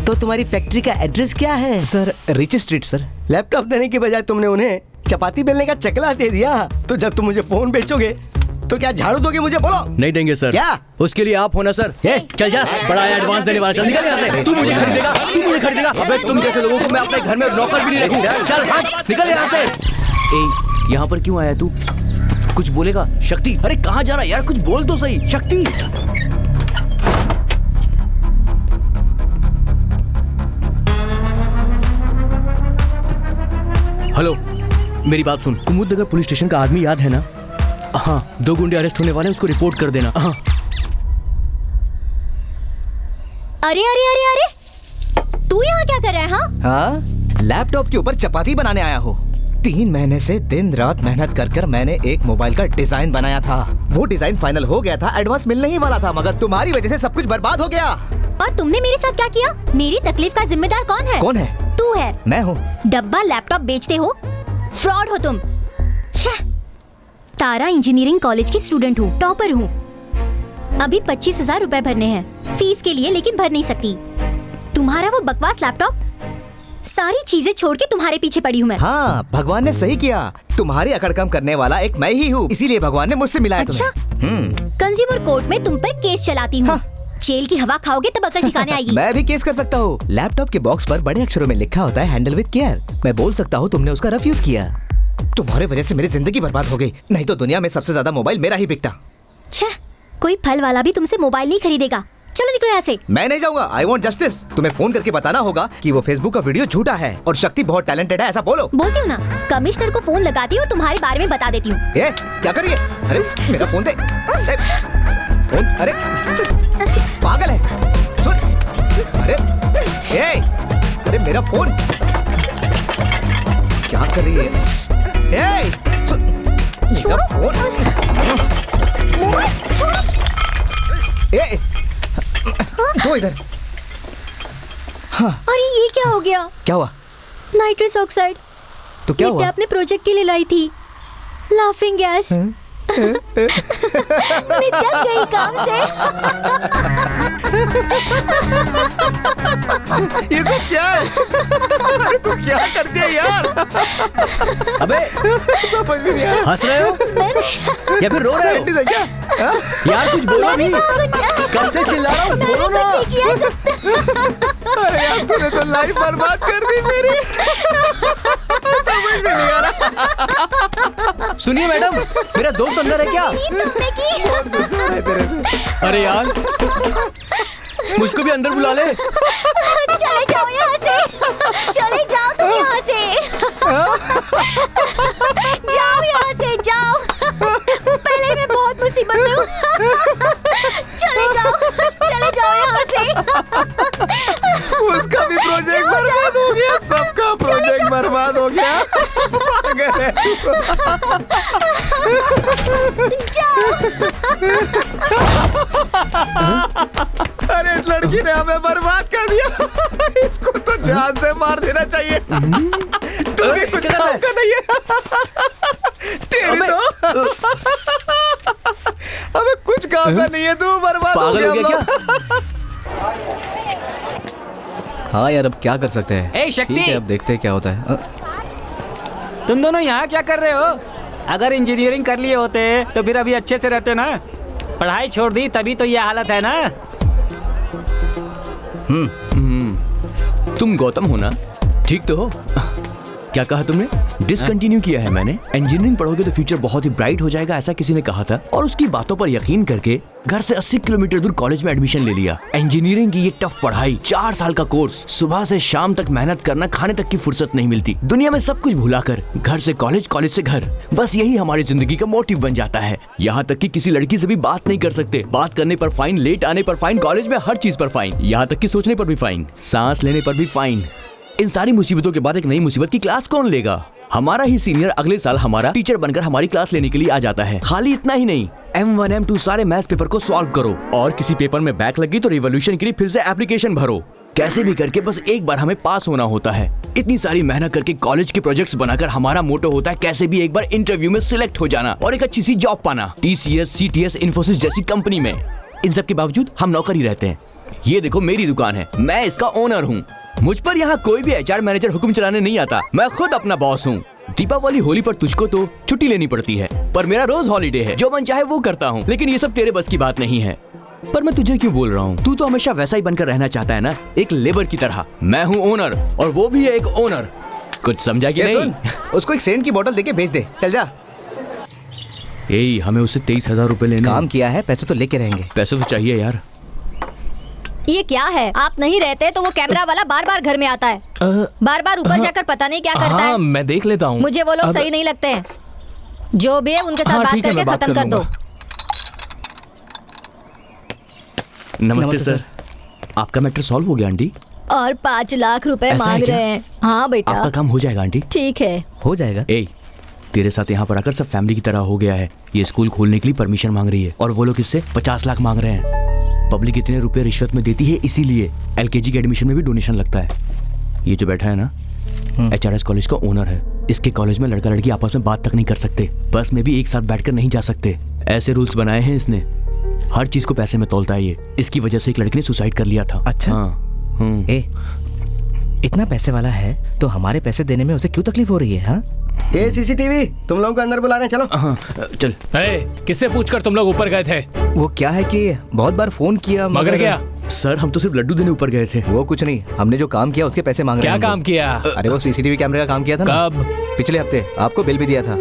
तो तुम्हारी फैक्ट्री का एड्रेस क्या है? Sir rich street sir. Laptop देने की बजाय तुमने उन्हें चपाती बेलने का चकला दे दिया। तो जब तुम मुझे फोन बेचोगे तो क्या झाड़ू दोगे मुझे? बोलो। नहीं देंगे सर। क्या? उसके लिए आप होना सर। चल जा, बड़ा एडवांस देने वाला। चल निकल यहाँ से। तू मुझे खरीदेगा? अबे तुम जैसे लोगों को मैं अपने घर में नौकर भी नहीं रखूं। चल हट, निकल यहाँ से। ए, यहाँ पर क्यों आया तू? कुछ बोलेगा? शक्ति, अरे कहाँ जा रहा है यार? कुछ बोल तो सही। शक्ति, हेलो, मेरी बात सुन। कुमुदनगर पुलिस स्टेशन का आदमी याद है ना? हाँ, 2 गुंडे अरेस्ट होने वाले हैं, उसको रिपोर्ट कर देना। हाँ। अरे अरे अरे अरे, तू यहाँ क्या कर रहा है? हाँ, लैपटॉप के ऊपर चपाती बनाने आया हूँ। 3 महीने से दिन रात मेहनत कर कर मैंने एक मोबाइल का डिजाइन बनाया था। वो डिजाइन फाइनल हो गया था, एडवांस मिलने ही वाला था, मगर तुम्हारी वजह से सब कुछ बर्बाद हो गया। और तुमने मेरे साथ क्या किया? मेरी तकलीफ का जिम्मेदार कौन है? कौन है? तू है। मैं हूँ। डब्बा लैपटॉप बेचते हो, फ्रॉड हो तुम। छह। तारा इंजीनियरिंग कॉलेज की स्टूडेंट हूँ, टॉपर हूँ। अभी 25,000 रुपए भरने हैं फीस के लिए, लेकिन भर नहीं सकती। तुम्हारा वो बकवास लैपटॉप, सारी चीजें छोड़ के तुम्हारे पीछे पड़ी हूँ मैं। हाँ, भगवान ने सही किया। तुम्हारी अकड़ कम करने वाला एक मैं ही हूँ, इसीलिए भगवान ने मुझसे मिलाया अच्छा? तुम्हें। कंज्यूमर कोर्ट में तुम पर केस चलाती हूँ। हाँ। जेल की हवा खाओगे तब अकल ठिकाने आएगी। मैं भी केस कर सकता हूँ। लैपटॉप के बॉक्स पर बड़े अक्षरों में लिखा होता है हैंडल विद केयर। मैं बोल सकता हूँ तुमने उसका रफ यूज किया। तुम्हारे वजह से मेरी जिंदगी बर्बाद हो गई, नहीं तो दुनिया में सबसे ज्यादा मोबाइल मेरा ही बिकता। छह, कोई फल वाला भी तुमसे मोबाइल नहीं खरीदेगा। चलो निकलो यहाँ से। मैं नहीं जाऊंगा। I want justice. तुम्हें फोन करके बताना होगा कि वो फेसबुक का वीडियो झूठा है और शक्ति बहुत टैलेंटेड है, ऐसा बोलो। बोलती हूँ ना, कमिश्नर को फोन लगाती हूँ और तुम्हारे बारे में बता देती हूँ। ये क्या कर रही है? अरे मेरा फोन दे। ए, फोन, अरे पागल है। सुन, अरे ए, अरे मेरा फोन क्या कर रही है? ए, सुन, मेरा फोन। ए, दो इधर। अरे ये क्या हो गया? क्या हुआ? Nitrous oxide. तो क्या हुआ? नित्या अपने प्रोजेक्ट के लिए लाई थी लाफिंग गैस। नित्या गई काम से। ये सब क्या है? अरे तू क्या करती है यार? अबे समझ में नहीं आ रहा। हंस रहे हो या फिर रो रहे हो? है क्या? हाँ? यार कुछ बोलो भी। कब से चिल्ला रहा हूँ, बोलो ना। कुछ नहीं किया सब। अरे यार तूने तो लाइफ बर्बाद कर दी मेरी। समझ में नहीं आ रहा। सुनिए मैडम, मेरा दोस्त अंदर है क्या? तुमने की? अरे यार, मुझको भी अंदर बुला ले। चले जाओ यहाँ से। चले जाओ तुम यहाँ से। जाओ यहाँ से, जाओ। पहले मैं बहुत मुसीबत में हूँ। चले जाओ यहाँ से। उसका भी प्रोजेक्ट बर्बाद हो गया, सबका प्रोजेक्ट बर्बाद हो गया। पागल है। अरे इस लड़की ने हमें बर्बाद कर दिया। इसको तो जान से मार देना चाहिए। तू भी कुछ काम का नहीं है। तेरी तो हमें कुछ काम का नहीं है, तू बर्बाद हो पागल हो गया गया क्या? हाँ यार, अब क्या कर सकते हैं? ए, शक्ति! ठीक है, अब देखते हैं क्या होता है। तुम दोनों यहाँ क्या कर रहे हो? अगर इंजीनियरिंग कर लिए होते तो फिर अभी अच्छे से रहते ना। पढ़ाई छोड़ दी तभी तो ये हालत है ना। तुम गौतम हो ना? ठीक तो हो? क्या कहा तुमने? डिसकंटिन्यू किया है मैंने। इंजीनियरिंग पढ़ोगे तो फ्यूचर बहुत ही ब्राइट हो जाएगा, ऐसा किसी ने कहा था, और उसकी बातों पर यकीन करके घर से 80 किलोमीटर दूर कॉलेज में एडमिशन ले लिया। इंजीनियरिंग की ये टफ पढ़ाई, 4 साल का कोर्स, सुबह से शाम तक मेहनत करना, खाने तक की फुर्सत नहीं मिलती। दुनिया में सब कुछ भुलाकर घर से कॉलेज, कॉलेज से घर, बस यही हमारी जिंदगी का मोटिव बन जाता है। यहाँ तक कि किसी लड़की से भी बात नहीं कर सकते। बात करने पर फाइन, लेट आने पर फाइन, कॉलेज में हर चीज पर फाइन, यहाँ तक कि सोचने पर भी फाइन, सांस लेने पर भी फाइन। इन सारी मुसीबतों के बाद एक नई मुसीबत की क्लास कौन लेगा? हमारा ही सीनियर अगले साल हमारा टीचर बनकर हमारी क्लास लेने के लिए आ जाता है। खाली इतना ही नहीं, M1 M2 सारे मैथ्स पेपर को सॉल्व करो, और किसी पेपर में बैक लगी तो रिवॉल्यूशन के लिए फिर से एप्लीकेशन भरो। कैसे भी करके बस एक बार हमें पास होना होता है। इतनी सारी मेहनत करके कॉलेज के प्रोजेक्ट्स बनाकर हमारा मोटो होता है कैसे भी एक बार इंटरव्यू में सिलेक्ट हो जाना और एक अच्छी सी जॉब पाना, TCS, CTS, इन्फोसिस जैसी कंपनी में। इन सब के बावजूद हम नौकर ही रहते हैं। ये देखो मेरी दुकान है, मैं इसका ओनर हूँ। मुझ पर यहाँ कोई भी HR मैनेजर हुक्म चलाने नहीं आता, मैं खुद अपना बॉस हूँ। दीपावली, होली पर तुझको तो छुट्टी लेनी पड़ती है, पर मेरा रोज हॉलीडे है, जो मन चाहे वो करता हूँ। लेकिन ये सब तेरे बस की बात नहीं है। पर मैं तुझे क्यों बोल रहा हूँ? तू तो हमेशा वैसा ही बनकर रहना चाहता है ना, एक लेबर की तरह। मैं हूँ ओनर, और वो भी है एक ओनर। कुछ समझा कि नहीं? उसको एक सेंट की बोतल देके भेज दे, चल जा। हमें उससे 23,000 रुपए लेने। काम किया है, पैसे तो लेके रहेंगे। पैसे तो चाहिए यार। ये क्या है? आप नहीं रहते तो वो कैमरा वाला बार बार घर में आता है, बार बार ऊपर जाकर पता नहीं क्या करता है। मैं देख लेता हूँ। मुझे वो लोग सही नहीं लगते हैं। जो भी है उनके साथ बात करके खत्म कर दो। नमस्ते सर। आपका मैटर सॉल्व हो गया आंटी? और 5 लाख रुपए ऐसा है मांग क्या? रहे हैं। हाँ बेटा आपका काम हो जाएगा आंटी, ठीक है। हो जाएगा। ए, तेरे साथ यहाँ पर आकर सब फैमिली की तरह हो गया है। ये स्कूल खोलने के लिए परमिशन मांग रही है और वो लोग इससे 50 लाख मांग रहे हैं। पब्लिक इतने रुपए रिश्वत में देती है, इसीलिए एलकेजी के एडमिशन में भी डोनेशन लगता है। ये जो बैठा है ना, HRS कॉलेज का ओनर है। इसके कॉलेज में लड़का लड़की आपस में बात तक नहीं कर सकते, बस में भी एक साथ बैठकर नहीं जा सकते। ऐसे रूल्स बनाए हैं इसने। हर चीज को पैसे में तोलता है ये। इसकी वजह से एक लड़की ने सुसाइड कर लिया था। अच्छा। हाँ। ए, इतना पैसे वाला है तो हमारे पैसे देने में उसे क्यों तकलीफ हो रही है? हाँ, ये सीसीटीवी तुम लोगों को अंदर बुला रहे हैं, चलो। हाँ, चल। किससे पूछकर तुम लोग ऊपर गए थे? वो क्या है कि बहुत बार फोन किया मगर क्या? सर, हम तो सिर्फ लड्डू देने ऊपर गए थे। वो कुछ नहीं, हमने जो काम किया उसके पैसे मांग रहे क्या हैं हम काम लोग। किया? अरे वो सीसीटीवी कैमरे का काम किया था ना। कब? पिछले हफ्ते आपको बिल भी दिया था।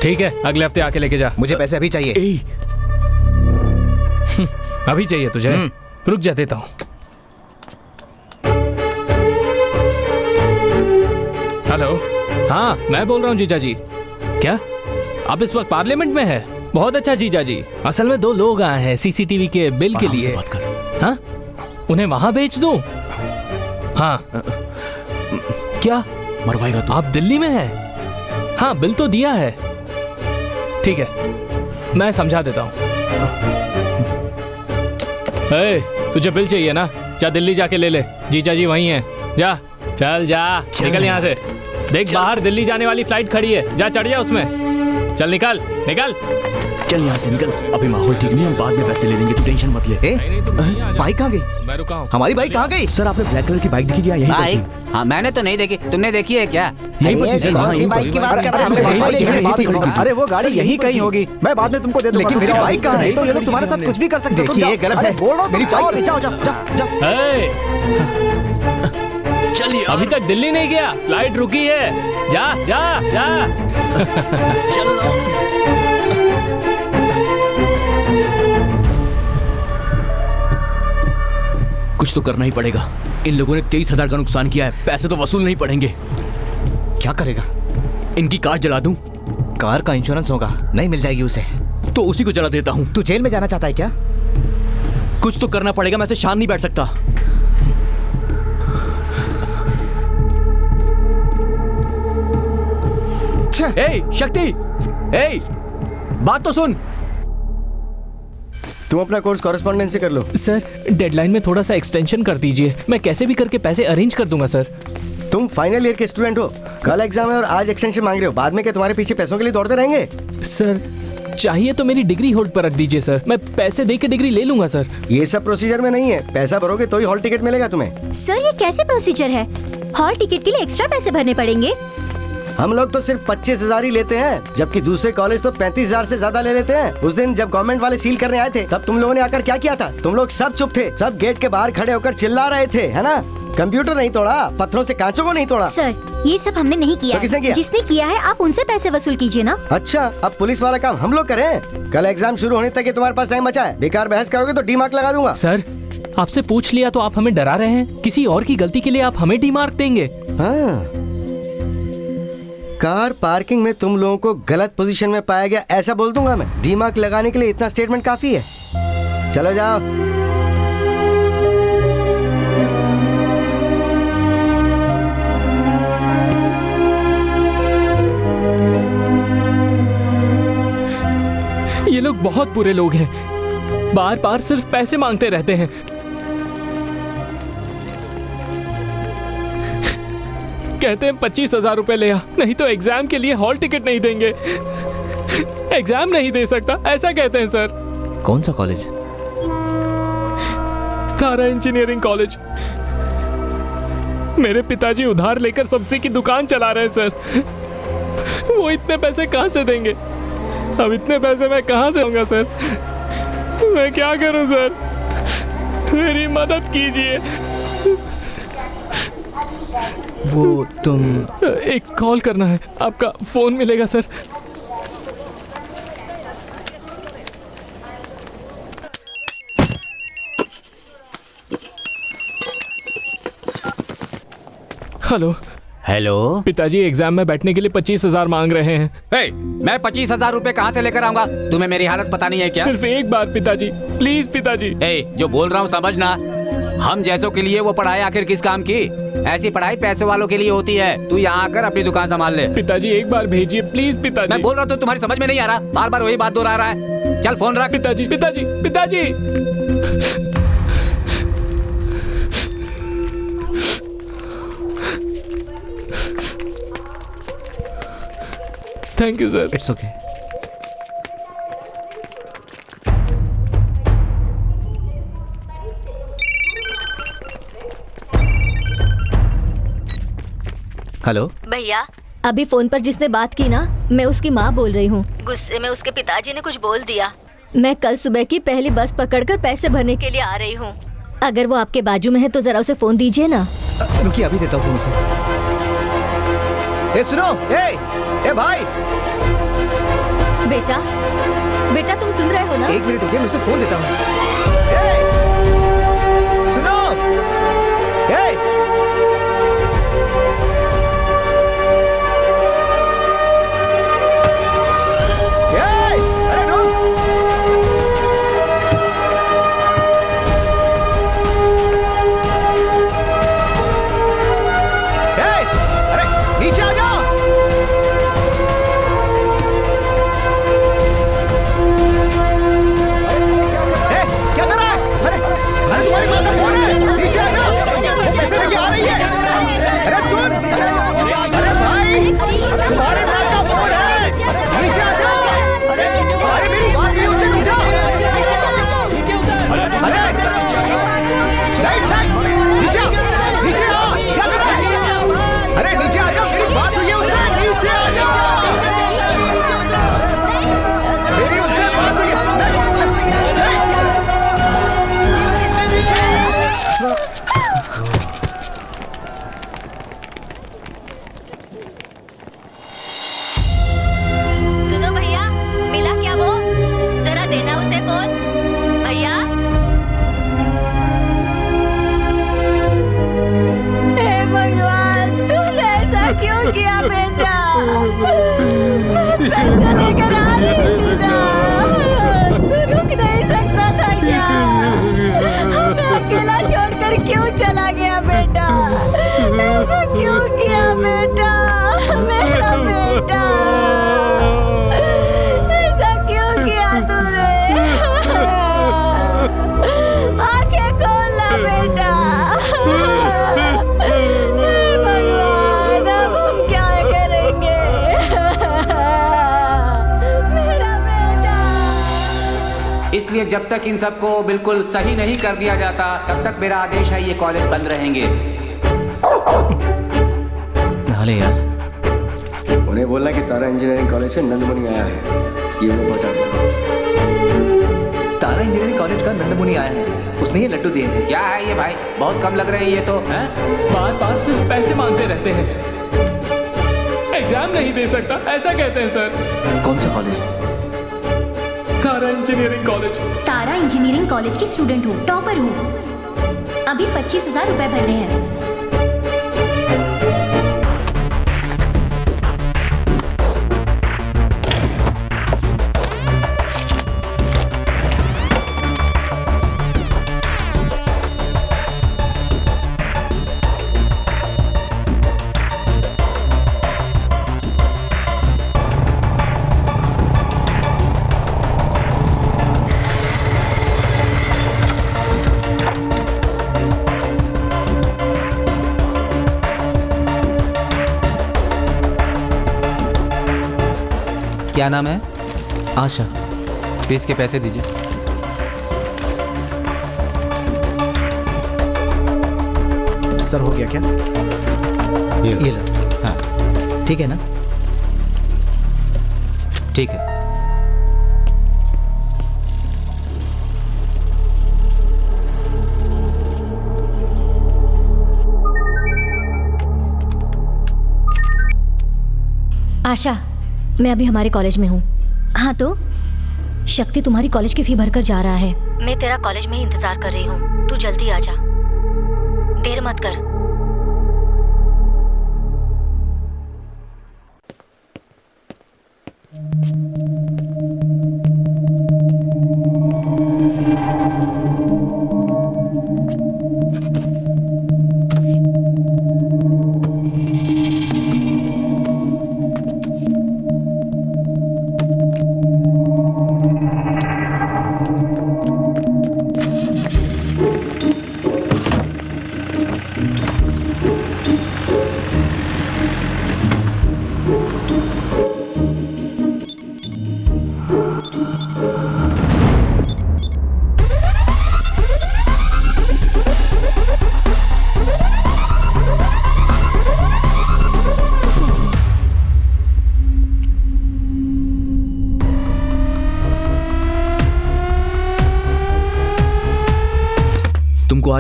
ठीक है, अगले हफ्ते आके लेके जा। मुझे पैसे अभी चाहिए। ए, अभी चाहिए तुझे? रुक जा, देता हूँ। हेलो, हाँ मैं बोल रहा हूँ जीजा जी। क्या आप इस वक्त पार्लियामेंट में है? बहुत अच्छा जीजा जी। असल में 2 लोग आए हैं सीसीटीवी के बिल के आराम से लिए। बात कर। हाँ, उन्हें वहां बेच दूं? हाँ। क्या मरवाएगा तू? आप दिल्ली में हैं? हाँ, बिल तो दिया है। ठीक है, मैं समझा देता हूँ। तुझे बिल चाहिए ना? जा दिल्ली जाके ले ले, जीजा जी वहीं हैं। जा, चल जा, निकल यहाँ से। देख बाहर दिल्ली जाने वाली फ्लाइट खड़ी है, जा चढ़ जा उसमें। चल निकल निकल। चल यहाँ से निकल। अभी माहौल ठीक नहीं, हम बाद में पैसे ले लेंगे, तू टेंशन मत ले। ए, नहीं, तुम नहीं आ जाओ। बाइक कहाँ गई? मैं रुका हूँ। हमारी बाइक कहाँ गई? सर, आपने ब्लैक कलर की बाइक देखी क्या? यही बाइक? हाँ, मैंने तो नहीं देखी। तुमने देखी है क्या? यहीं पर थी सर, कौन हाँ, सी यहीं बाइक की पर। बात कर रहे हैं? अरे, हमसे बाइक बाइक यहीं यहीं थी। थी। अरे वो गाड़ी यहीं कहीं होगी, मैं बाद में तुमको दे दूंगा। लेकिन मेरी बाइक कहाँ है? तो ये लोग तुम्हारे साथ कुछ भी कर सकते हैं। तुम देखिए, जाओ। ये गलत अरे, है। बोल रहा हूँ, मेरी तुम बाइक जाओ, जाओ, जाओ, जाओ। चल अभी तक दिल्ली नहीं गया, फ्लाइट रुकी है। जा जा जा। कुछ तो करना ही पड़ेगा। इन लोगों ने 23,000 का नुकसान किया है, पैसे तो वसूल नहीं पड़ेंगे। क्या करेगा? इनकी कार जला दूं? कार का इंश्योरेंस होगा, नहीं मिल जाएगी उसे। तो उसी को जला देता हूँ। तू जेल में जाना चाहता है क्या? कुछ तो करना पड़ेगा, मैं ऐसे शांत नहीं बैठ सकता। ए शक्ति, ए बात तो सुन। तुम अपना कोर्स कॉरेस्पॉन्डेंस से कर लो। सर, डेडलाइन में थोड़ा सा एक्सटेंशन कर दीजिए, मैं कैसे भी करके पैसे अरेंज कर दूंगा सर। तुम फाइनल ईयर के स्टूडेंट हो, कल एग्जाम है और आज एक्सटेंशन मांग रहे हो। बाद में क्या तुम्हारे पीछे पैसों के लिए दौड़ते रहेंगे? सर, चाहिए तो मेरी डिग्री होल्ड पर रख दीजिए सर, मैं पैसे दे के डिग्री ले लूंगा सर। ये सब प्रोसीजर में नहीं है। पैसा भरोगे तो ही हॉल टिकट मिलेगा तुम्हें। सर ये कैसे प्रोसीजर है? हॉल टिकट के लिए एक्स्ट्रा पैसे भरने पड़ेंगे? हम लोग तो सिर्फ 25,000 ही लेते हैं, जबकि दूसरे कॉलेज तो 35,000 से ज्यादा ले लेते हैं। उस दिन जब गवर्नमेंट वाले सील करने आए थे, तब तुम लोगों ने आकर क्या किया था? तुम लोग सब चुप थे, सब गेट के बाहर खड़े होकर चिल्ला रहे थे, है ना? कंप्यूटर नहीं तोड़ा, पत्थरों से कांचों को नहीं तोड़ा। सर ये सब हमने नहीं किया। तो किसने किया? जिसने किया है आप उनसे पैसे वसूल कीजिए ना। अच्छा, अब पुलिस वाला काम हम लोग करें? कल एग्जाम शुरू होने तक ये तुम्हारे पास टाइम बचा है। बेकार बहस करोगे तो डी मार्क लगा दूंगा। सर, आपसे पूछ लिया तो आप हमें डरा रहे हैं? किसी और की गलती के लिए आप हमें डी मार्क देंगे? हाँ। कार पार्किंग में तुम लोगों को गलत पोजीशन में पाया गया, ऐसा बोल दूंगा मैं। डी मार्क लगाने के लिए इतना स्टेटमेंट काफी है। चलो जाओ। ये लोग बहुत बुरे लोग हैं, बार बार सिर्फ पैसे मांगते रहते हैं। कहते हैं 25,000 रुपए ले आ, नहीं तो एग्जाम के लिए हॉल टिकट नहीं देंगे। एग्जाम नहीं दे सकता, ऐसा कहते हैं सर। कौन सा कॉलेज? तारा इंजीनियरिंग कॉलेज। मेरे पिताजी उधार लेकर सब्जी की दुकान चला रहे हैं सर। वो इतने पैसे कहां से देंगे? अब इतने पैसे मैं कहां से दूंगा सर? मैं क्या करूं सर? मेरी मदद कीजिए। वो तुम एक कॉल करना है, आपका फोन मिलेगा सर। हेलो। हेलो। पिताजी एग्जाम में बैठने के लिए 25,000 मांग रहे हैं। मैं 25,000 रुपए कहाँ से लेकर आऊंगा? तुम्हें मेरी हालत पता नहीं है क्या? सिर्फ एक बार पिताजी, प्लीज पिताजी। जो बोल रहा हूँ समझना। हम जैसों के लिए वो पढ़ाई आखिर किस काम की? ऐसी पढ़ाई पैसे वालों के लिए होती है। तू यहाँ आकर अपनी दुकान संभाल ले। पिताजी एक बार भेजिए प्लीज पिताजी। मैं बोल रहा हूँ तो तुम्हारी समझ में नहीं आ रहा, बार बार वही बात दोहरा रहा है। चल फोन रख। पिताजी पिताजी पिताजी। Thank you sir. It's okay. Hello भैया, अभी फोन पर जिसने बात की ना, मैं उसकी माँ बोल रही हूँ। गुस्से में उसके पिताजी ने कुछ बोल दिया। मैं कल सुबह की पहली बस पकड़कर पैसे भरने के लिए आ रही हूँ। अगर वो आपके बाजू में है तो जरा उसे फोन दीजिए ना। रुकिए, अभी देता हूँ फोन उसे। ए सुनो, ए भाई। बेटा बेटा, तुम सुन रहे हो ना? एक मिनट रुकिए, मैं उसे फोन देता हूँ। सुनो, अरे रुक। अरे नीचे आ जाओ। क्या कर रहा है? अरे तुम्हारी माँ का फोन है, नीचे आ जाओ। वो पैसे लेके आ रही है। अरे सुन, अरे भाई, तुम्हारी माँ का फोन है, नीचे आ जाओ। अरे मेरी बात नहीं होती, रुक जाओ। अरे नीचे आओ, क्या कर रहा है? अरे नीचे आ जाओ, मेरी बात हुई है उससे, नीचे आ जाओ। मेरी उससे बात हुई है। सुनो भैया, मिला क्या वो? जरा देना उसे फोन। भैया, हे भगवान, तूने ऐसा क्यों किया बेटा? पैसा लेकर आ रही थी ना, तू रुक नहीं सकता था क्या? हमें अकेला छोड़कर क्यों चला गया बेटा? ऐसा क्यों किया बेटा? मेरा बेटा, ऐसा क्यों किया तूने? आंखें खोल ला बेटा। हे भगवान, अब हम क्या करेंगे? मेरा बेटा। इसलिए जब तक इन सबको बिल्कुल सही नहीं कर दिया जाता, तब तक मेरा आदेश है ये कॉलेज बंद रहेंगे। नाले यार, उन्हें बोलना कि तारा इंजीनियरिंग कॉलेज से नंदमुनि आया है, ये उन्हें पहुंचा दो। तारा इंजीनियरिंग कॉलेज का नंदमुनि आया है, उसने ये लड्डू दिए हैं। क्या है ये भाई, बहुत कम लग रहे हैं ये तो। हैं? बार बार सिर्फ पैसे मांगते रहते हैं। एग्जाम नहीं दे सकता ऐसा कहते हैं सर। कौन सा कॉलेज? तारा इंजीनियरिंग कॉलेज। तारा इंजीनियरिंग कॉलेज की स्टूडेंट हूँ, टॉपर हूँ। अभी 25,000 रुपए भरने हैं। क्या नाम है? आशा। फीस के पैसे दीजिए। सर हो गया क्या? ये लो। हाँ, ठीक है ना? ठीक है। आशा, मैं अभी हमारे कॉलेज में हूँ। हाँ तो शक्ति तुम्हारी कॉलेज की फी भरकर जा रहा है। मैं तेरा कॉलेज में ही इंतजार कर रही हूँ, तू जल्दी आ जा, देर मत कर।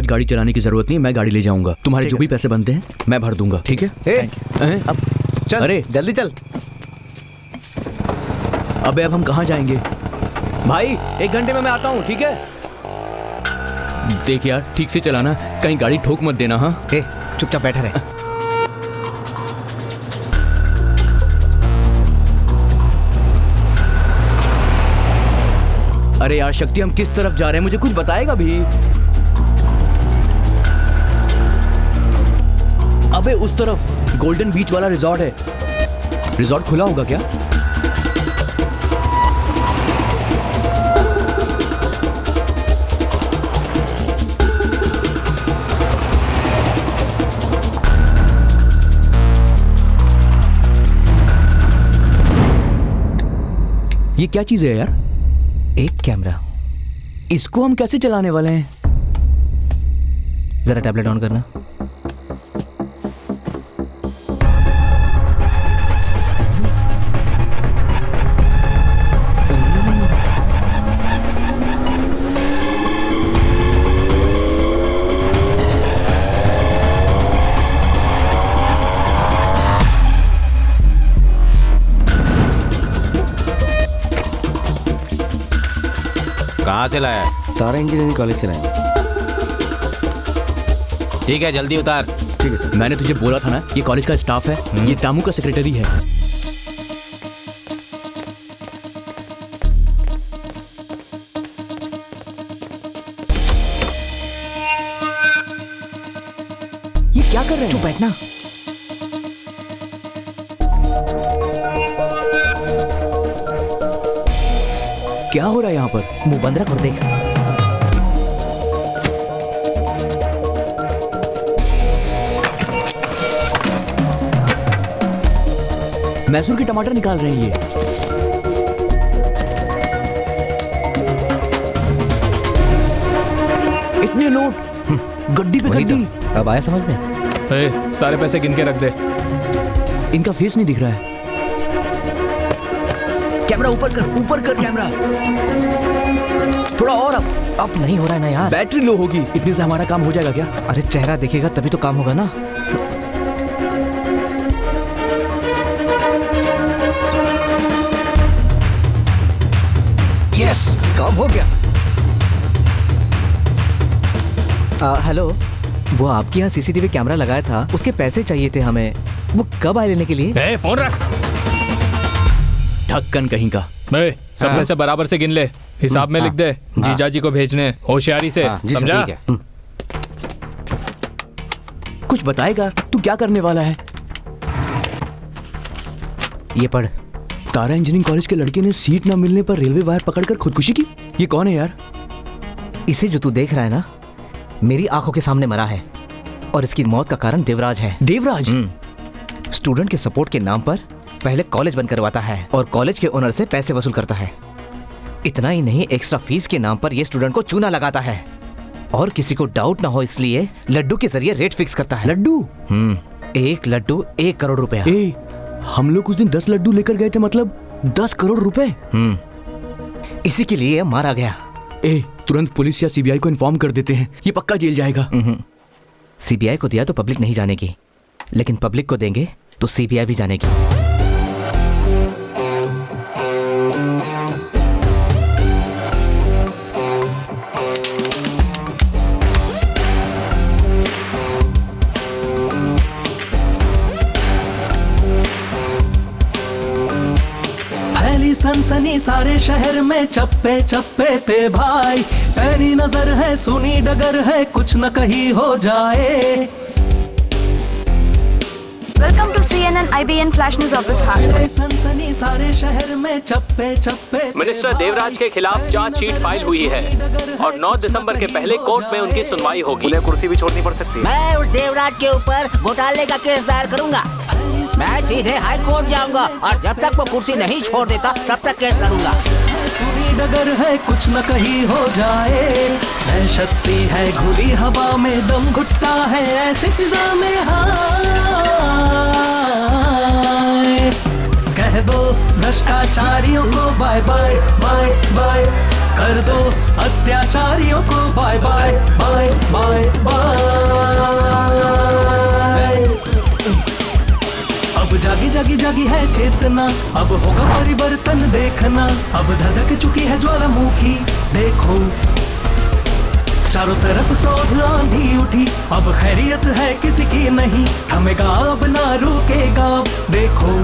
आज गाड़ी चलाने की जरूरत नहीं, मैं गाड़ी ले जाऊंगा। तुम्हारे जो भी पैसे बनते हैं मैं भर दूंगा, ठीक है? अब चल, अरे जल्दी चल। अबे अब हम कहाँ जाएंगे? भाई 1 घंटे में मैं आता हूँ, ठीक है? देख यार, ठीक से चलाना, कहीं गाड़ी ठोक मत देना। हाँ चुपचाप बैठा रहे। अरे यार शक्ति, हम किस तरफ जा रहे हैं? मुझे कुछ बताएगा भी? अबे उस तरफ गोल्डन बीच वाला रिजॉर्ट है। रिजॉर्ट खुला होगा क्या? ये क्या चीज है यार? एक कैमरा। इसको हम कैसे चलाने वाले हैं? जरा टैबलेट ऑन करना। कहाँ से लाया? तारा इंजीनियरिंग कॉलेज से लाए। ठीक है, जल्दी उतार। ठीक है सर। मैंने तुझे बोला था ना, ये कॉलेज का स्टाफ है, ये दामू का सेक्रेटरी है। ये क्या कर रहे हैं? चुप बैठना। क्या हो रहा है यहाँ पर? मुंह बंद रख और देख। मैसूर के टमाटर निकाल रहे हैं ये। इतने नोट गड्डी पे गड्डी। अब आया समझ में? सारे पैसे गिन के रख दे। इनका फेस नहीं दिख रहा है। कैमरा ऊपर कर कैमरा। थोड़ा और अब नहीं हो रहा है ना यार। बैटरी लो होगी, इतने से हमारा काम हो जाएगा क्या? अरे चेहरा दिखेगा तभी तो काम होगा ना। यस, काम हो गया। हेलो, वो आपके यहाँ सीसीटीवी कैमरा लगाया था, उसके पैसे चाहिए थे हमें। वो कब आए लेने के लिए? फोन रख। ढक्कन कहीं का। सब पैसे बराबर से गिन ले, हिसाब में लिख दे। जीजाजी को भेजने, होशियारी से, समझा? कुछ बताएगा? तू क्या करने वाला है? ये पढ़। तारा इंजीनियरिंग कॉलेज के लड़के ने सीट न मिलने पर रेलवे वायर पकड़कर खुदकुशी की। ये कौन है यार? इसे जो तू देख रहा है ना, मेरी आंखों के सामने मरा है और इसकी मौत का कारण देवराज है। देवराज? स्टूडेंट के सपोर्ट के नाम पर पहले कॉलेज बंद करवाता है और कॉलेज के ओनर से पैसे वसूल करता है। इतना ही नहीं, एक्स्ट्रा फीस के नाम पर यह स्टूडेंट को चूना लगाता है और किसी को डाउट ना हो इसलिए लड्डू के जरिए रेट फिक्स करता है। लड्डू? 1 लड्डू 1 करोड़ रुपया। हम लोग उस दिन 10 लड्डू लेकर गए थे, मतलब 10 करोड़ रुपए। इसी के लिए मारा गया। तुरंत पुलिस या सीबीआई को इन्फॉर्म कर देते हैं, ये पक्का जेल जाएगा। सीबीआई को दिया तो पब्लिक नहीं जानेगी, लेकिन पब्लिक को देंगे तो सीबीआई भी जानेगी। सनसनी सारे शहर में चप्पे चप्पे पे भाई, पैनी नजर है सुनी डगर है कुछ न कहीं हो जाए। Welcome to CNN IBN flash news office. सनसनी सारे शहर में चप्पे चप्पे। मिनिस्टर देवराज के खिलाफ चार्जशीट फाइल हुई है और 9 दिसंबर के पहले कोर्ट में उनकी सुनवाई होगी। उन्हें कुर्सी भी छोड़नी पड़ सकती है। मैं उस देवराज के ऊपर घोटाले का केस दायर करूंगा। मैं सीधे हाई कोर्ट जाऊंगा और जब तक वो कुर्सी नहीं छोड़ देता तब तक केस लड़ूंगा। सुनी डगर है कुछ न कहीं हो जाए, दहशत सी है खुली हवा में दम घुटता है ऐसी फिजा में। कह दो भ्रष्टाचारियों को बाय बाय बाय बाय, कर दो अत्याचारियों को bye bye bye bye bye. अब जागी जागी जागी है चेतना, अब होगा परिवर्तन देखना, अब धधक चुकी है ज्वालामुखी देखो, चारों तरफ क्रोध आंधी उठी, अब खैरियत है किसी की नहीं, थमेगा अब ना रुकेगा देखो।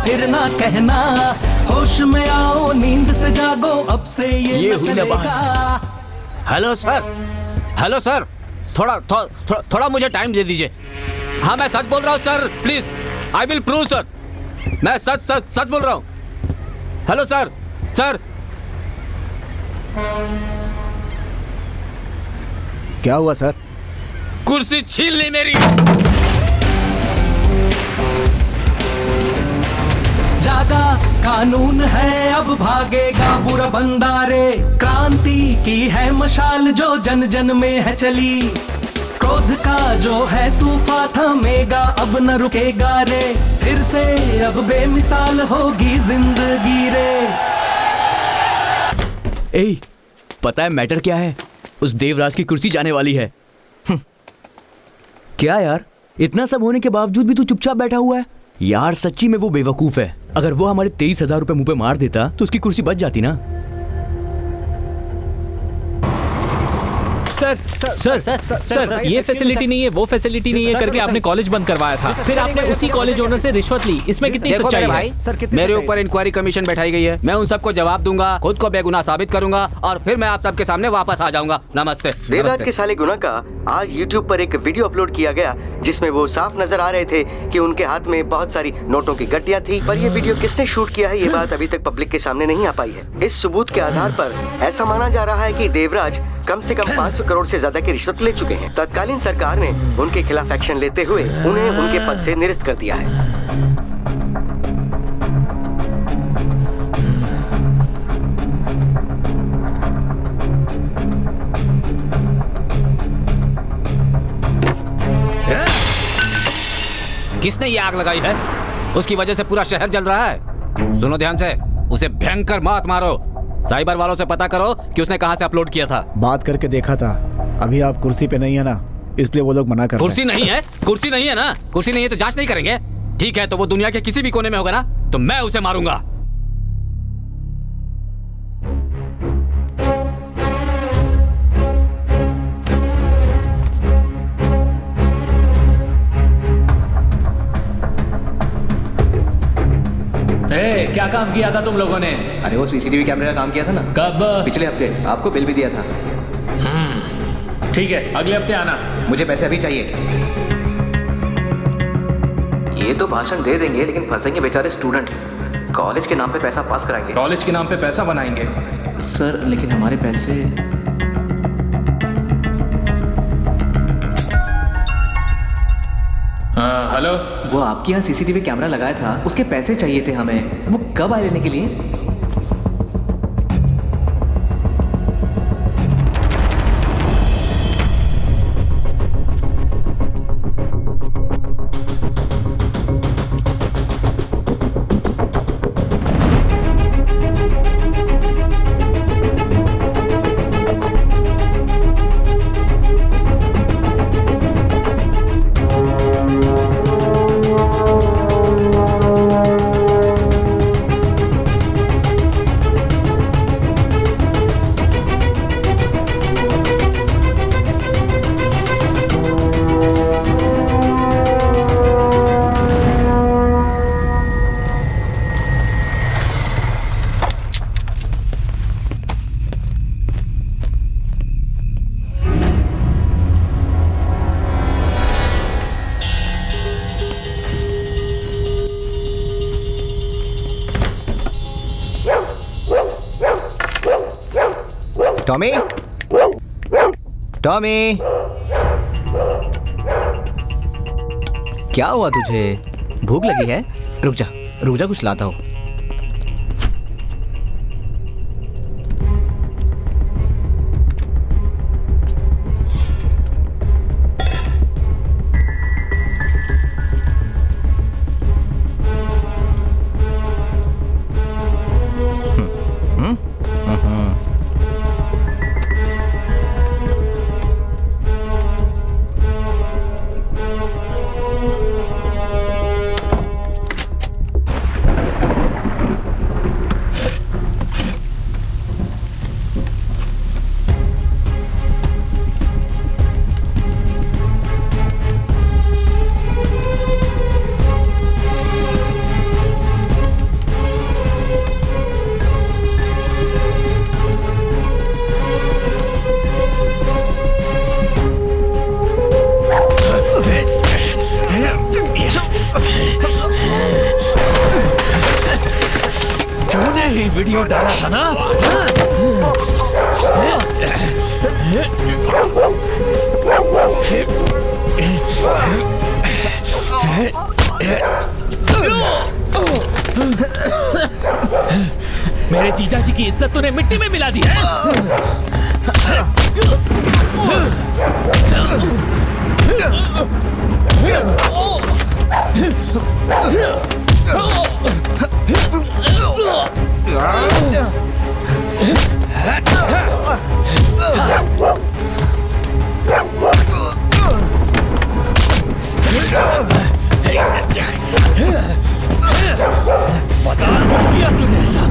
फिर ना कहना, होश में आओ नींद से जागो, अब से ये न चलेगा। हेलो सर, हेलो सर, थोड़ा मुझे टाइम दे दीजिए। हाँ मैं सच बोल रहा हूँ sir, please I will prove sir, मैं सच बोल रहा हूँ। हेलो सर, सर क्या हुआ सर? कुर्सी छीन ली मेरी। जागा कानून है अब भागेगा बुरा बंदा रे, क्रांति की है मशाल जो जन जन में है चली, क्रोध का जो है तूफान थमेगा अब न रुकेगा रे, फिर से अब बेमिसाल होगी जिंदगी रे। ए, पता है मैटर क्या है? उस देवराज की कुर्सी जाने वाली है। क्या यार, इतना सब होने के बावजूद भी तू चुपचाप बैठा हुआ है? यार सच्ची में वो बेवकूफ है। अगर वो हमारे 23,000 रुपए मुंह पे मार देता तो उसकी कुर्सी बच जाती ना। सर, ये फैसिलिटी नहीं है, वो फैसिलिटी नहीं है करके आपने कॉलेज बंद करवाया था, फिर आपने उसी कॉलेज ओनर से रिश्वत ली, इसमें कितनी सच्चाई है? भाई मेरे ऊपर इंक्वायरी कमीशन बैठाई गई है, मैं उन सबको जवाब दूंगा, खुद को बेगुनाह साबित करूंगा और फिर मैं आप सबके सामने वापस आ जाऊंगा। नमस्ते। देवराज के साले गुना का आज YouTube पर एक वीडियो अपलोड किया गया जिसमें वो साफ नजर आ रहे थे कि उनके हाथ में बहुत सारी नोटों की गड्डियां थी, पर ये वीडियो किसने शूट किया है ये बात अभी तक पब्लिक के सामने नहीं आ पाई है। इस सबूत के आधार पर ऐसा माना जा रहा है कि देवराज कम से कम 500 करोड़ से ज्यादा की रिश्वत ले चुके हैं। तत्कालीन सरकार ने उनके खिलाफ एक्शन लेते हुए उन्हें उनके पद से निरस्त कर दिया है। किसने ये आग लगाई है? उसकी वजह से पूरा शहर जल रहा है। सुनो ध्यान से, उसे भयंकर मौत मारो। साइबर वालों से पता करो कि उसने कहां से अपलोड किया था। बात करके देखा था, अभी आप कुर्सी पे नहीं है ना, इसलिए वो लोग मना कर रहे हैं। कुर्सी नहीं है, कुर्सी नहीं है ना, कुर्सी नहीं है तो जांच नहीं करेंगे। ठीक है, तो वो दुनिया के किसी भी कोने में होगा ना, तो मैं उसे मारूंगा। क्या काम किया था तुम लोगों ने? अरे वो सीसीटीवी कैमरे का काम किया था ना। कब? पिछले हफ्ते, आपको बिल भी दिया था। ठीक है, अगले हफ्ते आना। मुझे पैसे अभी चाहिए। ये तो भाषण दे देंगे लेकिन फंसेंगे बेचारे स्टूडेंट। कॉलेज के नाम पे पैसा पास कराएंगे। कॉलेज के नाम पे पैसा बनाएंगे सर, लेकिन हमारे पैसे। हेलो, वो आपके यहाँ सीसीटीवी कैमरा लगाया था, उसके पैसे चाहिए थे हमें। वो कब आए लेने के लिए? टॉमी, टॉमी, क्या हुआ तुझे? भूख लगी है? रुक जा कुछ लाता हूँ। वीडियो डाला था ना? मेरे जीजा जी की इज्जत तूने मिट्टी में मिला दी है। बता क्यों किया तूने ऐसा?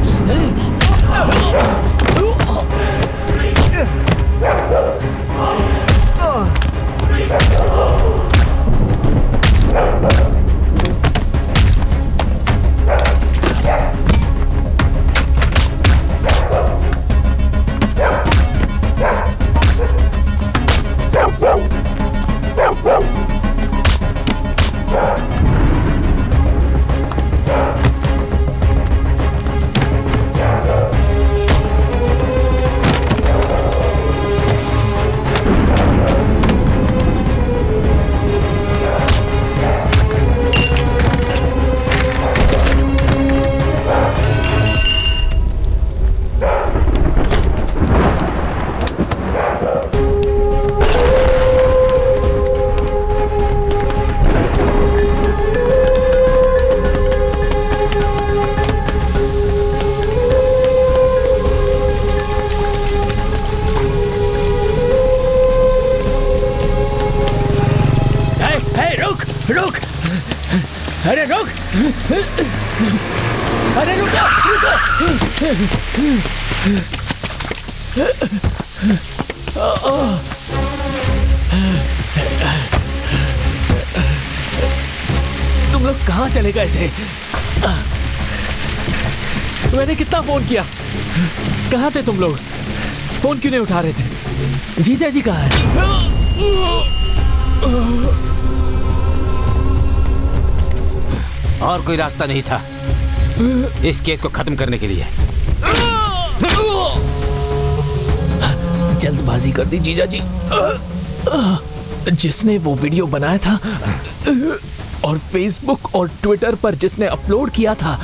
अरे रुक, अरे रुको, तुम लोग कहाँ चले गए थे? मैंने कितना फोन किया, कहाँ थे तुम लोग? फोन क्यों नहीं उठा रहे थे? जीजा जी कहाँ है? और कोई रास्ता नहीं था इस केस को खत्म करने के लिए। जल्दबाजी कर दी जीजा जी। जिसने वो वीडियो बनाया था और फेसबुक और ट्विटर पर जिसने अपलोड किया था,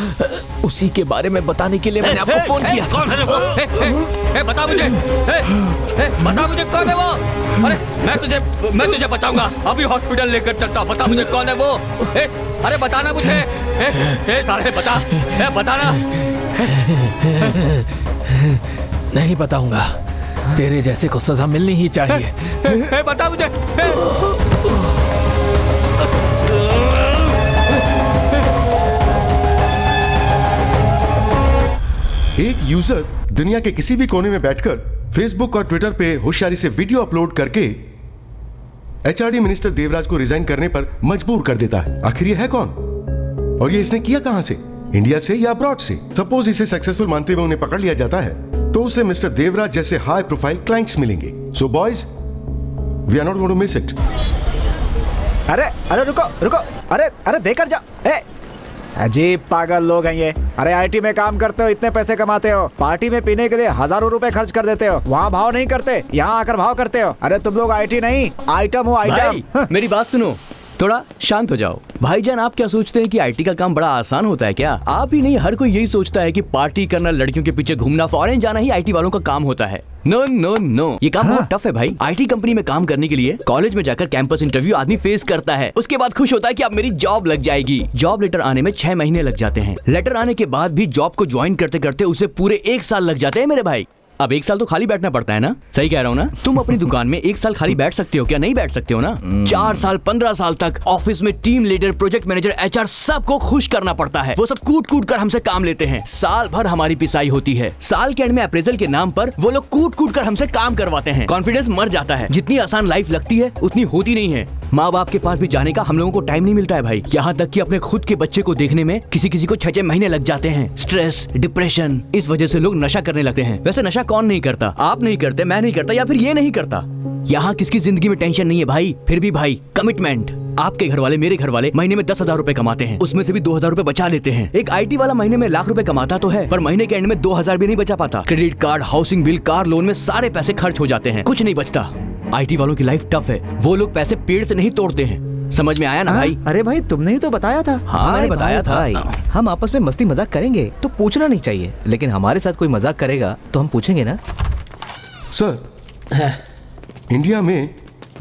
उसी के बारे में बताने के लिए मैंने आपको फोन किया था। कौन है वो? बता मुझे, बता मुझे कौन है वो? अरे मैं तुझे बचाऊंगा, अभी हॉस्पिटल लेकर चलता। बता मुझे कौन है वो? अरे बताना मुझे। साले बताना। नहीं बताऊंगा, तेरे जैसे को सजा मिलनी ही चाहिए। बता मुझे। एक यूजर दुनिया के किसी भी कोने में बैठकर फेसबुक और ट्विटर पे होशियारी से वीडियो अपलोड करके एचआरडी मिनिस्टर देवराज को रिजाइन करने पर मजबूर कर देता है। आखिर ये है कौन और ये इसने किया कहां से? इंडिया से या अब्रॉड से? सपोज इसे सक्सेसफुल मानते हुए उन्हें पकड़ लिया जाता है तो उसे मिस्टर देवराज जैसे हाई प्रोफाइल क्लाइंट्स मिलेंगे। So boys, we are not going to miss it. अरे रुको, अरे देकर जा। अजीब पागल लोग हैं ये। अरे आईटी में काम करते हो, इतने पैसे कमाते हो, पार्टी में पीने के लिए हजारों रुपए खर्च कर देते हो, वहाँ भाव नहीं करते, यहाँ आकर भाव करते हो। अरे तुम लोग आईटी नहीं, आइटम हो आइटम। मेरी बात सुनो, थोड़ा शांत हो जाओ। भाईजान, आप क्या सोचते हैं कि आईटी का काम बड़ा आसान होता है क्या? आप ही नहीं, हर कोई यही सोचता है कि पार्टी करना, लड़कियों के पीछे घूमना, फॉरेन जाना ही आईटी वालों का काम होता है। नो नो नो, ये काम बहुत टफ है भाई। आईटी कंपनी में काम करने के लिए कॉलेज में जाकर कैंपस इंटरव्यू आदमी फेस करता है, उसके बाद खुश होता है कि अब मेरी जॉब लग जाएगी। जॉब लेटर आने में 6 महीने लग जाते हैं। लेटर आने के बाद भी जॉब को ज्वाइन करते करते उसे पूरे 1 साल लग जाते हैं मेरे भाई। अब 1 साल तो खाली बैठना पड़ता है ना, सही कह रहा हूँ ना? तुम अपनी दुकान में 1 साल खाली बैठ सकते हो क्या? नहीं बैठ सकते हो ना। 4 साल 15 साल तक ऑफिस में team leader, project manager, HR सबको खुश करना पड़ता है। वो सब कूट कूट कर हमसे काम लेते हैं। साल भर हमारी पिसाई होती है। साल के एंड में अप्रेजल के नाम पर वो लोग कूट कूट कर हमसे काम करवाते हैं। कॉन्फिडेंस मर जाता है। जितनी आसान लाइफ लगती है उतनी होती नहीं है। माँ बाप के पास भी जाने का हम लोगों को टाइम नहीं मिलता है भाई। यहाँ तक कि अपने खुद के बच्चे को देखने में किसी किसी को 6 महीने लग जाते हैं। स्ट्रेस, डिप्रेशन, इस वजह से लोग नशा करने लगते हैं। वैसे नशा कौन नहीं करता? आप नहीं करते, मैं नहीं करता, या फिर ये नहीं करता। यहाँ किसकी जिंदगी में टेंशन नहीं है भाई, फिर भी भाई कमिटमेंट। आपके घर वाले, मेरे घर वाले महीने में 10,000 रुपए कमाते हैं, उसमें से भी 2,000 रुपए बचा लेते हैं। एक आईटी वाला महीने में लाख रुपए कमाता तो है, पर महीने के एंड में 2,000 भी नहीं बचा पाता। Credit card, housing bill, car loan में सारे पैसे खर्च हो जाते हैं, कुछ नहीं बचता। आईटी वालों की लाइफ टफ है। वो लोग पैसे पेड़ से नहीं तोड़ते हैं। समझ में आया ना भाई? अरे भाई, तुमने ही तो बताया था। हाँ, मैंने बताया था। हम आपस में मस्ती मजाक करेंगे तो पूछना नहीं चाहिए, लेकिन हमारे साथ कोई मजाक करेगा तो हम पूछेंगे ना। सर, इंडिया में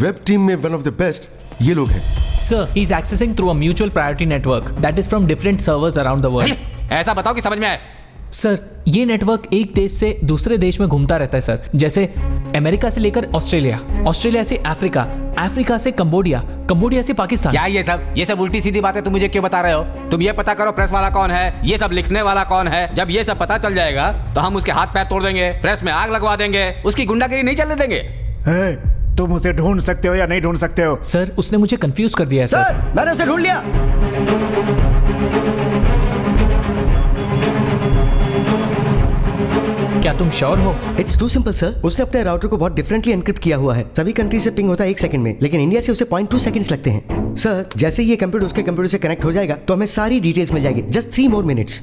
वेब टीम में वन ऑफ द बेस्ट ये लोग हैं। Sir, he's accessing through a mutual priority network that is from different servers around the world. ऐसा बताओ कि समझ में आए। सर, ये नेटवर्क एक देश से दूसरे देश में घूमता रहता है सर। जैसे अमेरिका से लेकर ऑस्ट्रेलिया, ऑस्ट्रेलिया से अफ्रीका, अफ्रीका से कंबोडिया, कंबोडिया से पाकिस्तान। क्या ये सब उल्टी सीधी बातें तुम मुझे क्यों बता रहे हो? तुम ये पता करो प्रेस वाला कौन है, ये सब लिखने वाला कौन है। जब ये सब पता चल जाएगा तो हम उसके हाथ पैर तोड़ देंगे, प्रेस में आग लगवा देंगे, उसकी गुंडागिरी नहीं चलने देंगे। तुम उसे ढूंढ सकते हो या नहीं ढूंढ सकते हो? सर, उसने मुझे कंफ्यूज कर दिया है सर। मैंने उसे ढूंढ लिया। क्या तुम श्योर हो? It's too simple sir. उसने अपने राउटर को बहुत डिफरेंटली एनक्रिप्ट किया हुआ है। सभी कंट्री से पिंग होता है 1 सेकंड में, लेकिन इंडिया से उसे 0.2 सेकंड्स लगते हैं। सर, जैसे ही ये कंप्यूटर उसके कंप्यूटर से कनेक्ट हो जाएगा तो हमें सारी डिटेल्स मिल जाएगी। Just 3 more minutes।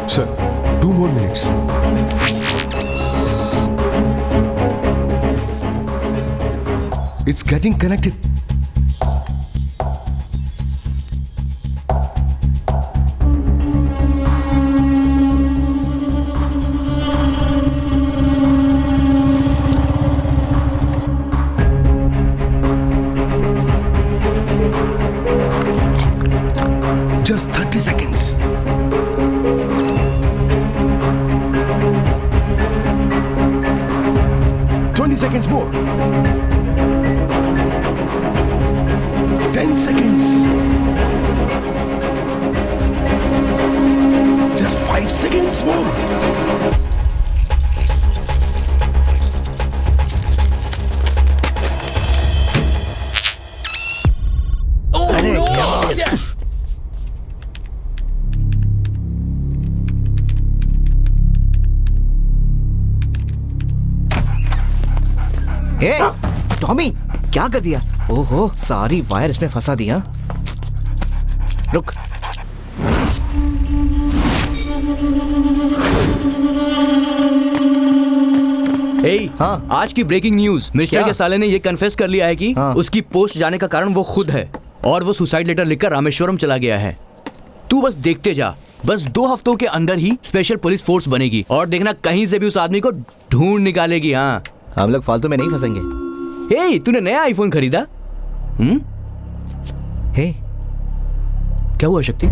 Sir, 2 more minutes। It's getting connected। Just 30 seconds। seconds more। 10 seconds। Just 5 seconds more। Tommy, क्या कर दिया? ओहो, सारी वायर इसमें फंसा दिया। रुक। हाँ, आज की ब्रेकिंग न्यूज। मिस्टर के साले ने ये कन्फेस कर लिया है कि उसकी पोस्ट जाने का कारण वो खुद है, और वो सुसाइड लेटर लिखकर रामेश्वरम चला गया है। तू बस देखते जा, बस 2 हफ्तों के अंदर ही स्पेशल पुलिस फोर्स बनेगी और देखना कहीं से भी उस आदमी को ढूंढ निकालेगी। हाँ, हम लोग फालतू में नहीं फंसेंगे। हे, तूने नया आईफोन खरीदा? हे, क्या हुआ शक्ति?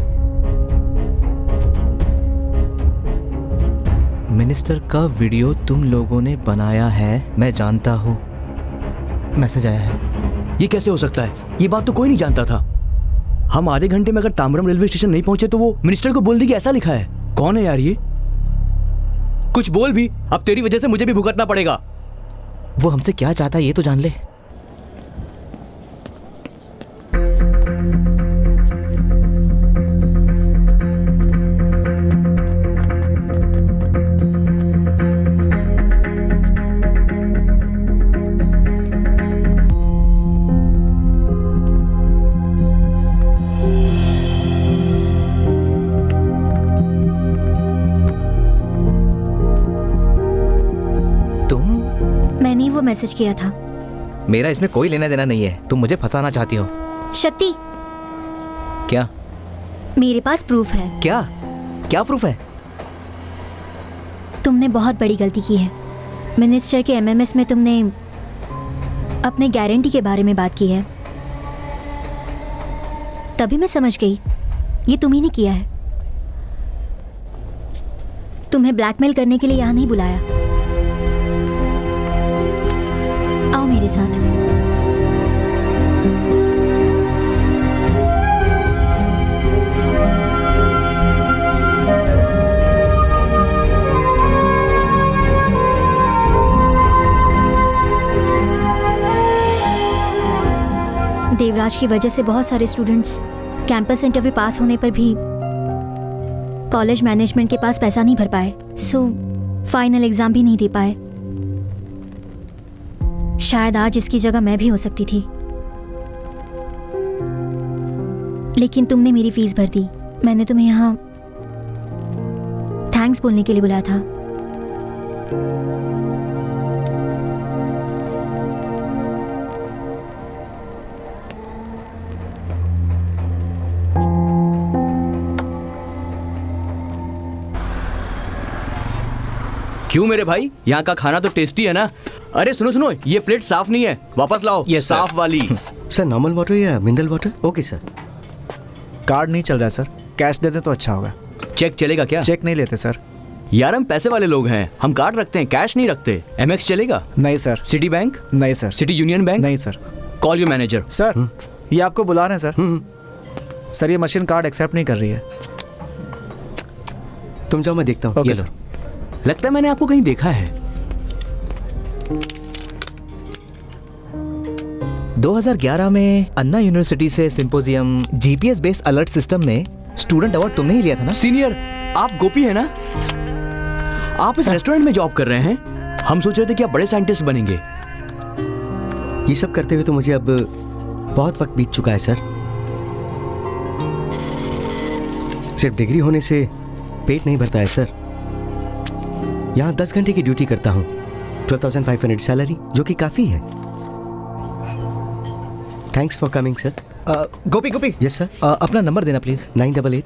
मिनिस्टर का वीडियो तुम लोगों ने बनाया है, मैं जानता हूँ। मैसेज आया है। ये कैसे हो सकता है? ये बात तो कोई नहीं जानता था। हम आधे घंटे में अगर ताम्रम रेलवे स्टेशन नहीं पहुंचे तो वो मिनिस्टर को बोल दी कि ऐसा लिखा है। कौन है यार ये? कुछ बोल भी, अब तेरी वजह से मुझे भी भुगतना पड़ेगा। वो हमसे क्या चाहता है ये तो जान ले। को मैसेज किया था। मेरा इसमें कोई लेना देना नहीं है, तुम मुझे फंसाना चाहती हो। शक्ति, क्या? मेरे पास प्रूफ है। क्या? क्या प्रूफ है? तुमने बहुत बड़ी गलती की है। मिनिस्टर के एमएमएस में तुमने अपने गारंटी के बारे में बात की है। तभी मैं समझ गई ये तुम्ही ने किया है। तुम्हें ब्लैकमेल करने के लिए यहाँ नहीं बुलाया। आओ मेरे साथ। देवराज की वजह से बहुत सारे स्टूडेंट्स कैंपस इंटरव्यू पास होने पर भी कॉलेज मैनेजमेंट के पास पैसा नहीं भर पाए, सो फाइनल एग्जाम भी नहीं दे पाए। शायद आज इसकी जगह मैं भी हो सकती थी, लेकिन तुमने मेरी फीस भर दी। मैंने तुम्हें यहाँ थैंक्स बोलने के लिए बुलाया था। क्यों मेरे भाई, यहाँ का खाना तो टेस्टी है ना? अरे सुनो सुनो, ये प्लेट साफ नहीं है, वापस लाओ ये साफ वाली। सर नॉर्मल वाटर या mineral water? Okay sir. Card नहीं चल रहा है सर, कैश दे दें तो अच्छा होगा। चेक चलेगा क्या? चेक नहीं लेते सर। यार हम पैसे वाले लोग हैं, हम कार्ड रखते हैं, कैश नहीं रखते। एमएक्स चलेगा? नहीं सर। Citibank? नहीं सर। सिटी यूनियन बैंक? नहीं sir. Call your manager. Sir ये आपको बुला रहे हैं सर। सर ये मशीन कार्ड एक्सेप्ट नहीं कर रही है। तुम जाओ, मैं देखता हूँ। Okay sir. लगता है मैंने आपको कहीं देखा है। 2011 में अन्ना यूनिवर्सिटी से symposium GPS based alert system में स्टूडेंट अवार्ड तुमने ही लिया था ना? सीनियर, आप गोपी है ना? आप इस रेस्टोरेंट में जॉब कर रहे हैं। हम सोच रहे थे कि आप बड़े साइंटिस्ट बनेंगे। ये सब करते हुए तो मुझे अब बहुत वक्त बीत चुका है सर। सिर्फ डिग्री होने से पेट नहीं भरता है सर। यहाँ 10 घंटे की ड्यूटी करता हूँ, 12,500 सैलरी, जो कि काफी है। Thanks for coming sir. Gopi Gopi. Yes sir. अपना नंबर देना प्लीज। 988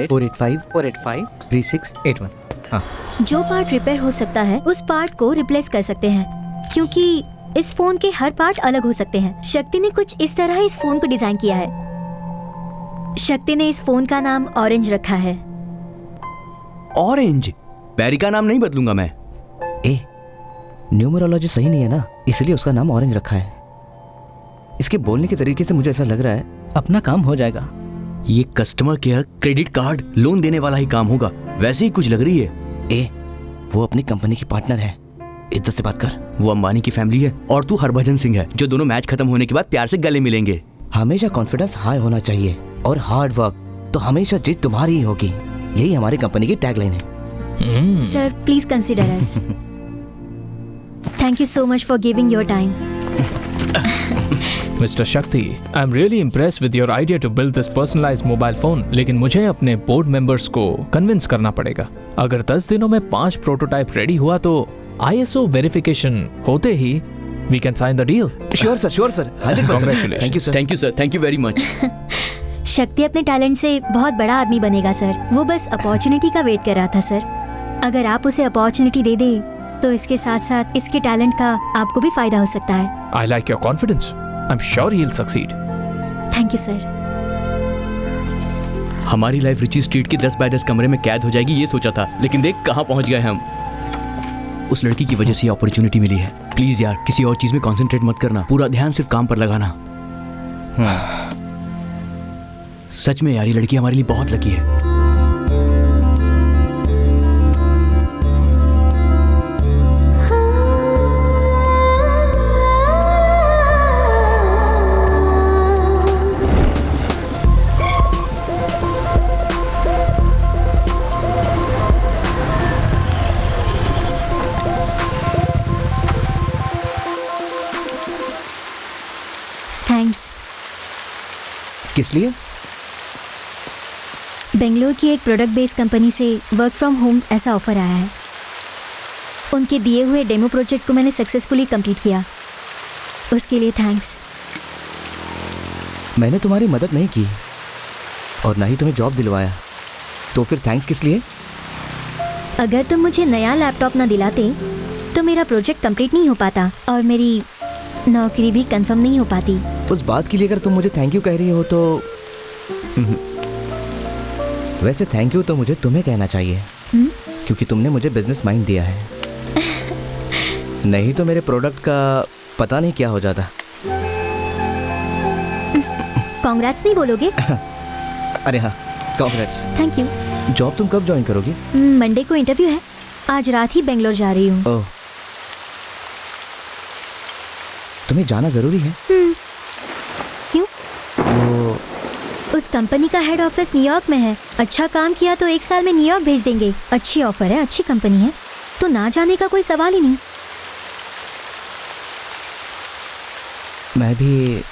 485 3681। हाँ। जो पार्ट रिपेयर हो सकता है उस पार्ट को रिप्लेस कर सकते हैं, क्योंकि इस फोन के हर पार्ट अलग हो सकते हैं। शक्ति ने कुछ इस तरह इस फोन को डिजाइन किया है। शक्ति ने इस फोन का नाम ऑरेंज रखा है। ऑरेंज? पैरी का नाम नहीं बदलूंगा मैं। न्यूमरोलॉजी सही नहीं है ना, इसलिए उसका नाम ऑरेंज रखा है। इसके बोलने के तरीके से मुझे ऐसा लग रहा है अपना काम हो जाएगा। ये customer care, credit card, loan देने वाला ही काम होगा, वैसे ही कुछ लग रही है। वो अपनी कंपनी की पार्टनर है, इज्जत से बात कर। वो अंबानी की फैमिली है और तू हरभजन सिंह है, जो दोनों मैच खत्म होने के बाद प्यार से गले मिलेंगे। हमेशा कॉन्फिडेंस हाई होना चाहिए और हार्ड वर्क, तो हमेशा जीत तुम्हारी ही होगी। यही हमारी कंपनी की टैगलाइन है। Sir please consider us. Thank you so much for giving your time. Mr. Shakti, I'm really impressed with your idea to build this personalized mobile phone, लेकिन मुझे अपने बोर्ड मेंबर्स को कन्विंस करना पड़ेगा। अगर 10 दिनों में 5 प्रोटोटाइप रेडी हुआ तो ISO वेरिफिकेशन होते ही we can sign the deal. Sure sir, 100%. Congratulations. Thank you sir, thank you sir, thank you very much. शक्ति अपने टैलेंट से बहुत बड़ा आदमी बनेगा सर। वो बस अपॉर्चुनिटी का वेट कर रहा था सर। अगर आप उसे अपॉर्चुनिटी दे दे तो इसके साथ साथ इसके टैलेंट का आपको भी फायदा हो सकता है। I like your confidence. I'm sure he'll succeed. Thank you sir. हमारी लाइफ रिची स्ट्रीट की 10 बाय 10 कमरे में कैद हो जाएगी ये सोचा था, लेकिन देख कहाँ पहुंच गए हम। उस लड़की की वजह से ये अपॉर्चुनिटी मिली है। प्लीज यार किसी और चीज में कंसंट्रेट मत करना, पूरा ध्यान सिर्फ काम पर लगाना। सच में यार ये लड़की हमारे लिए बहुत लकी है। थैंक्स। किस लिए? बेंगलोर की एक प्रोडक्ट बेस्ड कंपनी से वर्क फ्रॉम होम ऐसा ऑफर आया है। उनके दिए हुए डेमो प्रोजेक्ट को मैंने सक्सेसफुली कंप्लीट किया, उसके लिए थैंक्स। मैंने तुम्हारी मदद नहीं की और ना ही तुम्हें जॉब दिलवाया, तो फिर थैंक्स किस लिए? अगर तुम मुझे नया लैपटॉप ना दिलाते तो मेरा प्रोजेक्ट कंप्लीट नहीं हो पाता और मेरी नौकरी भी कंफर्म नहीं हो पाती। उस बात के लिए अगर तुम मुझे थैंक यू कह रही हो तो वैसे थैंक यू तो मुझे तुम्हें कहना चाहिए, क्योंकि तुमने मुझे बिजनेस माइंड दिया है। नहीं तो मेरे प्रोडक्ट का पता नहीं क्या हो जाता। कांग्रेट्स नहीं बोलोगे? अरे हाँ, कांग्रेट्स। Thank you. जॉब तुम कब ज्वाइन करोगी? मंडे को इंटरव्यू है, आज रात ही बेंगलोर जा रही हूँ। ओह, तुम्हें जाना जरूरी है? क्यों? वो उस कंपनी का हेड ऑफिस न्यूयॉर्क में है। अच्छा काम किया तो 1 साल में न्यूयॉर्क भेज देंगे। अच्छी ऑफर है, अच्छी कंपनी है, तो ना जाने का कोई सवाल ही नहीं। मैं भी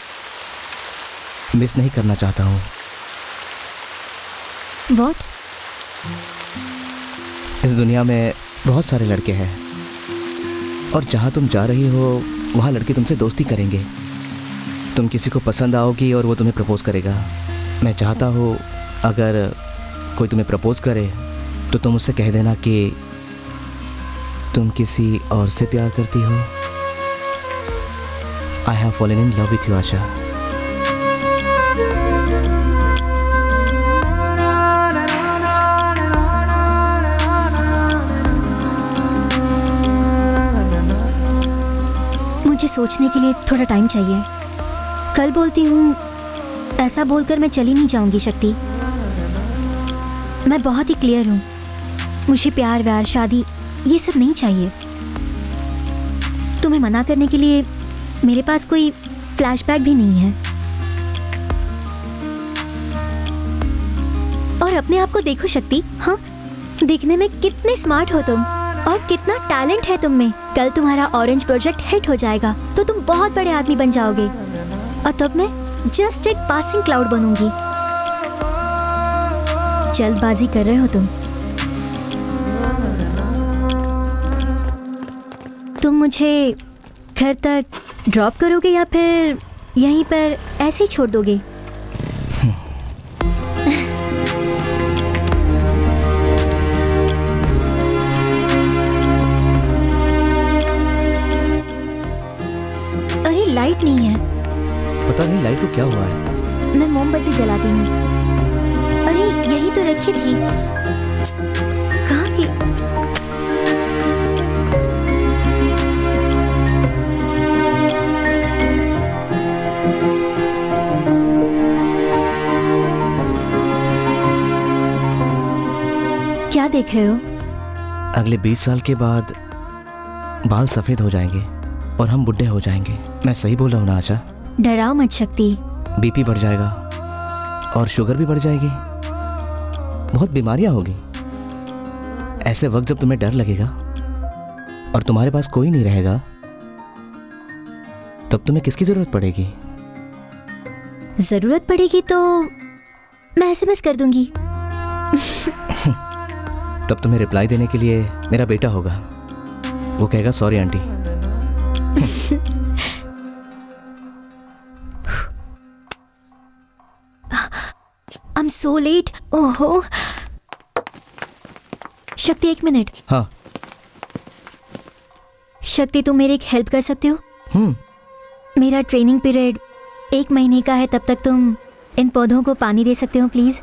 मिस नहीं करना चाहता हूँ। What? इस दुनिया में बहुत सारे लड़के हैं और जहाँ तुम जा रही हो वहाँ लड़के तुमसे दोस्ती करेंगे। तुम किसी को पसंद आओगी और वो तुम्हें प्रपोज करेगा। मैं चाहता हूँ अगर कोई तुम्हें प्रपोज करे तो तुम उससे कह देना कि तुम किसी और से प्यार करती हो। I have fallen in love with you, आशा। मुझे सोचने के लिए थोड़ा टाइम चाहिए। कल बोलती हूँ, ऐसा बोलकर मैं चली नहीं जाऊंगी शक्ति। मैं बहुत ही क्लियर हूँ, मुझे प्यार व्यार शादी ये सब नहीं चाहिए। तुम्हें मना करने के लिए मेरे पास कोई फ्लैशबैक भी नहीं है। और अपने आप को देखो शक्ति, हाँ, दिखने में कितने स्मार्ट हो तुम और कितना टैलेंट है तुम में। कल तुम्हारा ऑरेंज प्रोजेक्ट हिट हो जाएगा तो तुम बहुत बड़े आदमी बन जाओगे और तब मैं जस्ट एक पासिंग क्लाउड बनूंगी। जल्दबाजी कर रहे हो तुम मुझे घर तक ड्रॉप करोगे या फिर यहीं पर ऐसे ही छोड़ दोगे? अरे लाइट नहीं है। पता नहीं लाइट को क्या हुआ है। मैं मोमबत्ती जलाती हूँ। अरे यही तो रखी थी, कहाँ की? क्या देख रहे हो? अगले 20 साल के बाद बाल सफेद हो जाएंगे और हम बुढ़े हो जाएंगे। मैं सही बोल रहा हूँ ना आशा? डराओ मत शक्ति। बीपी बढ़ जाएगा और शुगर भी बढ़ जाएगी, बहुत बीमारियां होगी। ऐसे वक्त जब तुम्हें डर लगेगा और तुम्हारे पास कोई नहीं रहेगा, तब तुम्हें किसकी जरूरत पड़ेगी? जरूरत पड़ेगी तो मैं SMS कर दूंगी। तब तुम्हें रिप्लाई देने के लिए मेरा बेटा होगा। वो कहेगा sorry aunty. I'm so late. ओहो। शक्ति 1 मिनट। हाँ। शक्ति तुम मेरी एक हेल्प कर सकते हो? मेरा ट्रेनिंग पीरियड 1 महीने का है, तब तक तुम इन पौधों को पानी दे सकते हो प्लीज?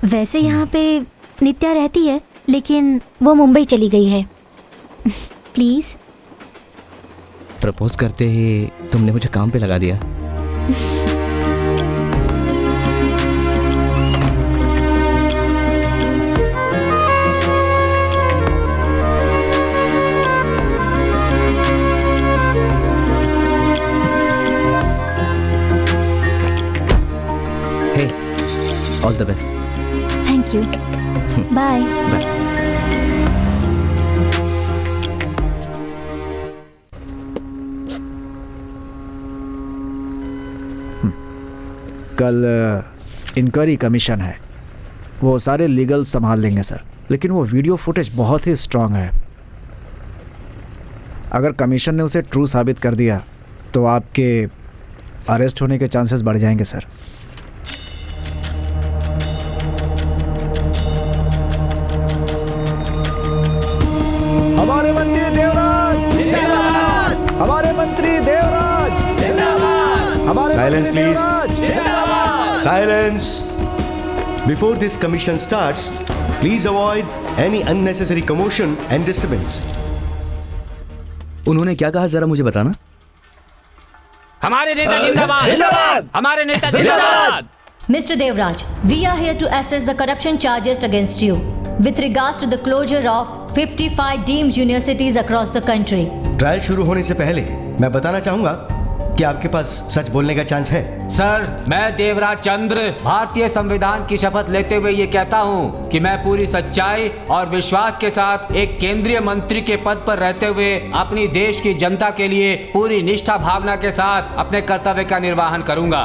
वैसे यहाँ पे नित्या रहती है लेकिन वो मुंबई चली गई है। प्लीज। प्रपोज करते ही तुमने मुझे काम पे लगा दिया। Hey, all the best. Thank you. Bye. Bye. कल इंक्वायरी कमीशन है, वो सारे लीगल संभाल लेंगे सर। लेकिन वो वीडियो फुटेज बहुत ही स्ट्रांग है। अगर कमीशन ने उसे ट्रू साबित कर दिया तो आपके अरेस्ट होने के चांसेस बढ़ जाएंगे सर। हमारे मंत्री देवराज जिंदाबाद, हमारे मंत्री देवराज जिंदाबाद, हमारे Silence, मंत्री please. देवराज जिंदाबाद। Silence! Before this commission starts, please avoid any unnecessary commotion and disturbance. उन्होंने क्या कहा जरा मुझे बताना। हमारे नेता जिंदाबाद, जिंदाबाद, हमारे नेता जिंदाबाद। Mr. Devraj, we are here to assess the corruption charges against you with regards to the closure of 55 deemed universities across the country. Trial शुरू होने से पहले मैं बताना चाहूंगा कि आपके पास सच बोलने का चांस है। सर, मैं देवराज चंद्र भारतीय संविधान की शपथ लेते हुए ये कहता हूँ कि मैं पूरी सच्चाई और विश्वास के साथ एक केंद्रीय मंत्री के पद पर रहते हुए अपनी देश की जनता के लिए पूरी निष्ठा भावना के साथ अपने कर्तव्य का निर्वहन करूंगा।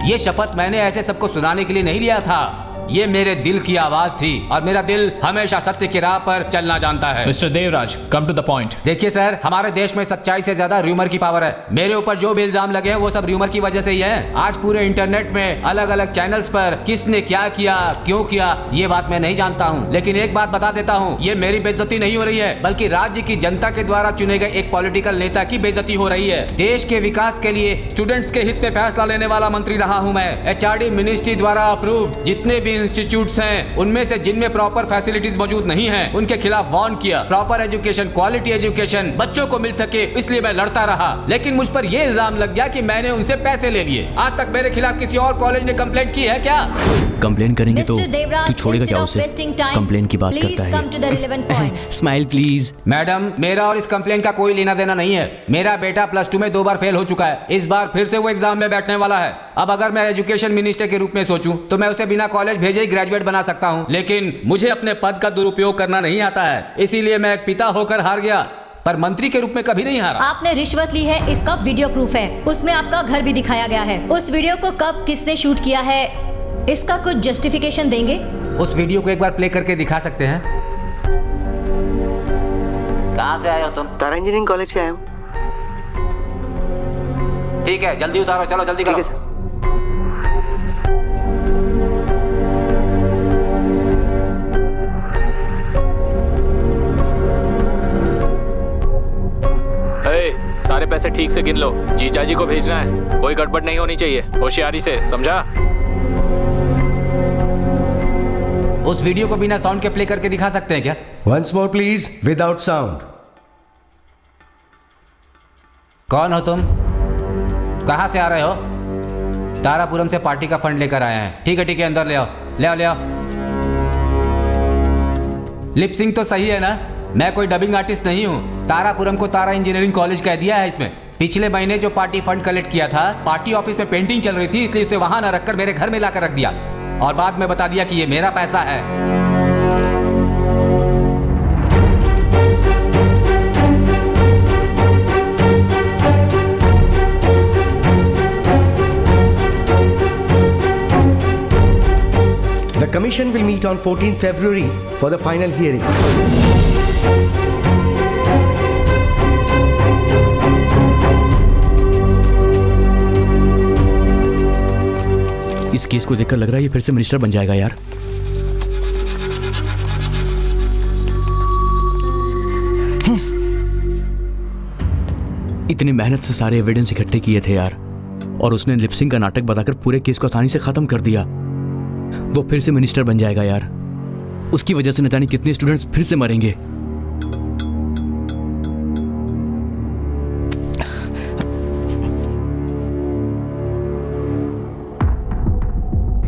ये शपथ मैंने ऐसे सबको सुनाने के लिए नहीं लिया था, ये मेरे दिल की आवाज थी और मेरा दिल हमेशा सत्य की राह पर चलना जानता है। Mister Devraj, come to the point. देखिए सर, हमारे देश में सच्चाई से ज्यादा र्यूमर की पावर है। मेरे ऊपर जो भी इल्जाम लगे हैं वो सब र्यूमर की वजह से ही है। आज पूरे इंटरनेट में अलग अलग चैनल्स पर किसने क्या किया, क्यों किया, ये बात मैं नहीं जानता हूँ, लेकिन एक बात बता देता हूँ, ये मेरी बेइज्जती नहीं हो रही है, बल्कि राज्य की जनता के द्वारा चुने गए एक पॉलिटिकल नेता की बेइज्जती हो रही है। देश के विकास के लिए स्टूडेंट्स के हित में फैसला लेने वाला मंत्री रहा हूँ मैं। HRD मिनिस्ट्री द्वारा अप्रूव्ड जितने भी इंस्टीट्यूट्स हैं, उनमें से जिनमें प्रॉपर फैसिलिटीज मौजूद नहीं हैं, उनके खिलाफ वार्न किया। प्रॉपर एजुकेशन, क्वालिटी एजुकेशन बच्चों को मिल सके, इसलिए मैं लड़ता रहा। लेकिन मुझ पर यह इल्जाम लग गया कि मैंने उनसे पैसे ले लिए। आज तक मेरे खिलाफ किसी और कॉलेज ने कंप्लेंट की है क्या? कंप्लेन करेंगे तो Mr. Devraj, तू छोड़ेगा क्या instead of उसे? wasting time, कंप्लेन की बात please करता come to the है। relevant points. Smile please. Madam, मेरा और इस कंप्लेन का कोई लेना देना नहीं है। मेरा बेटा +2 में 2 बार फेल हो चुका है। इस बार फिर से वो एग्जाम में बैठने वाला है। अब अगर मैं एजुकेशन मिनिस्टर के रूप में सोचूं तो मैं उसे बिना कॉलेज भेजे ही ग्रेजुएट बना सकता हूं, लेकिन मुझे अपने पद का दुरुपयोग करना नहीं आता है। इसीलिए मैं एक पिता होकर हार गया, पर मंत्री के रूप में कभी नहीं हारा। आपने रिश्वत ली है, इसका वीडियो प्रूफ है। उसमें आपका घर भी दिखाया गया है। उस वीडियो को कब किसने शूट किया है, इसका कुछ जस्टिफिकेशन देंगे? उस वीडियो को एक बार प्ले करके दिखा सकते हैं? कहाँ से आए हो तुम? तारा इंजीनियरिंग कॉलेज से आया हूँ। ठीक है, जल्दी उतारो, चलो जल्दी करो। ठीक है सर। सारे पैसे ठीक से गिन लो, जीजा जी को भेजना है। कोई गड़बड़ नहीं होनी चाहिए, होशियारी से, समझा? उस वीडियो को बिना साउंड के प्ले करके दिखा सकते हैं क्या? Once more please, without sound. कौन हो तुम? कहाँ से आ रहे हो? तारापुरम से पार्टी का फंड लेकर आए हैं। ठीक है, अंदर ले आओ, ले आओ, ले आओ। लिपसिंग तो सही है ना? मैं कोई डबिंग आर्टिस्ट नहीं हूँ। तारापुरम को तारा इंजीनियरिंग कॉलेज कह दिया है इसमें। पिछले महीने जो पार्टी फंड कलेक्ट किया था, पार्टी ऑफिस में पेंटिंग चल रही थी, इसलिए उसे वहां न रखकर मेरे घर में लाकर रख दिया और बाद में बता दिया कि ये मेरा पैसा है। The commission will meet on 14th February for the final hearing. इस केस को देखकर लग रहा है ये फिर से मिनिस्टर बन जाएगा यार। इतनी मेहनत से सारे एविडेंस इकट्ठे किए थे यार, और उसने लिपसिंग का नाटक बताकर पूरे केस को आसानी से खत्म कर दिया। वो फिर से मिनिस्टर बन जाएगा यार। उसकी वजह से न जाने कितने स्टूडेंट्स फिर से मरेंगे।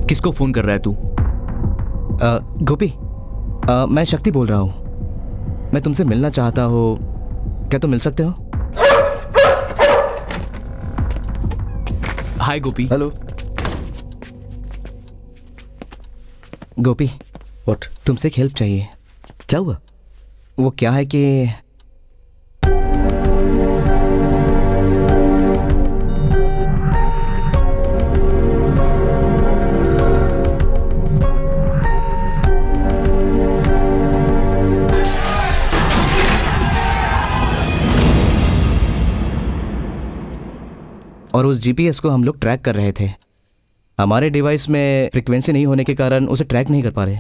किसको फोन कर रहा है तू? गोपी, मैं शक्ति बोल रहा हूँ। मैं तुमसे मिलना चाहता हूँ, क्या तुम मिल सकते हो? Hi Gopi. Hello Gopi. What? तुमसे एक हेल्प चाहिए। क्या हुआ? वो क्या है कि और उस जीपीएस को हम लोग ट्रैक कर रहे थे। हमारे डिवाइस में फ्रीक्वेंसी नहीं होने के कारण उसे ट्रैक नहीं कर पा रहे।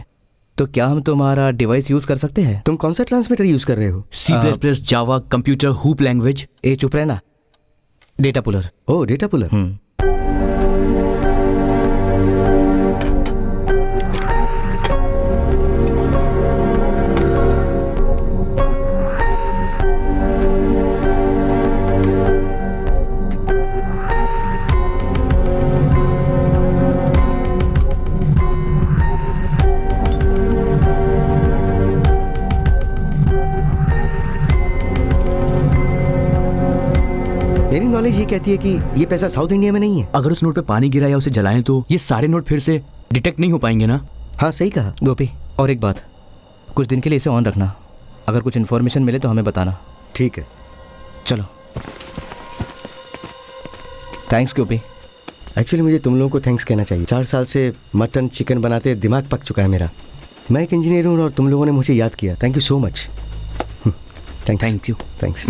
तो क्या हम तुम्हारा डिवाइस यूज कर सकते हैं? तुम कौन सा ट्रांसमीटर यूज कर रहे हो? C++, जावा, कंप्यूटर, हूप लैंग्वेज। ए चुप रहना। Data puller. Oh, data puller. मेरी नॉलेज ये कहती है कि ये पैसा साउथ इंडिया में नहीं है। अगर उस नोट पे पानी गिरा या उसे जलाएं तो ये सारे नोट फिर से डिटेक्ट नहीं हो पाएंगे ना? हाँ, सही कहा। गोपी, और एक बात, कुछ दिन के लिए इसे ऑन रखना। अगर कुछ इन्फॉर्मेशन मिले तो हमें बताना। ठीक है, चलो। थैंक्स गोपी। एक्चुअली मुझे तुम लोगों को थैंक्स कहना चाहिए। 4 साल से मटन चिकन बनाते दिमाग पक चुका है मेरा। मैं एक इंजीनियर हूँ और तुम लोगों ने मुझे याद किया। Thank you so much. Thank you. Thanks.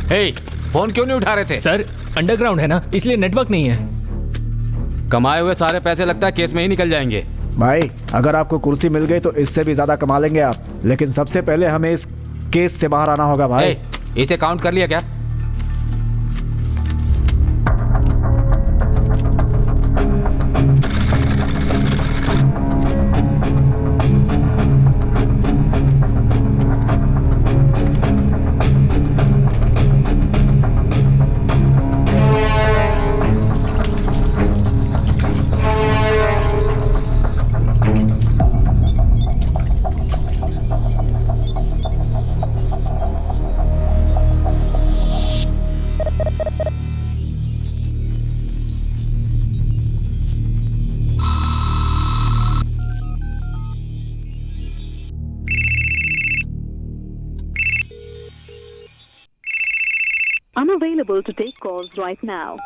Hey, phone क्यों नहीं उठा रहे थे? सर, अंडरग्राउंड है ना, इसलिए नेटवर्क नहीं है। कमाए हुए सारे पैसे लगता है केस में ही निकल जाएंगे। भाई, अगर आपको कुर्सी मिल गई तो इससे भी ज्यादा कमा लेंगे आप, लेकिन सबसे पहले हमें इस केस से बाहर आना होगा भाई। इसे काउंट कर लिया क्या? Unavailable to take calls right now.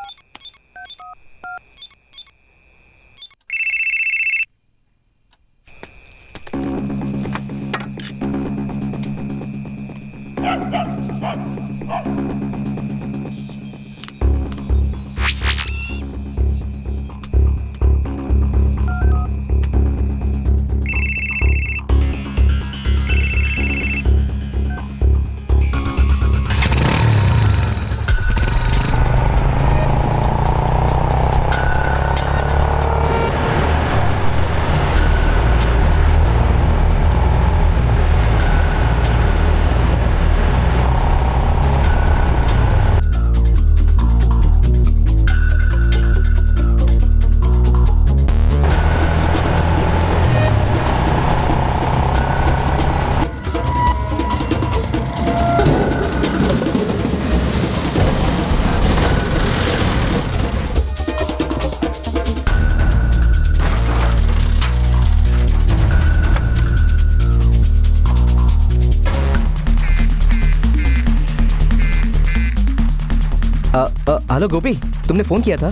Hello Gopi, तुमने फोन किया था?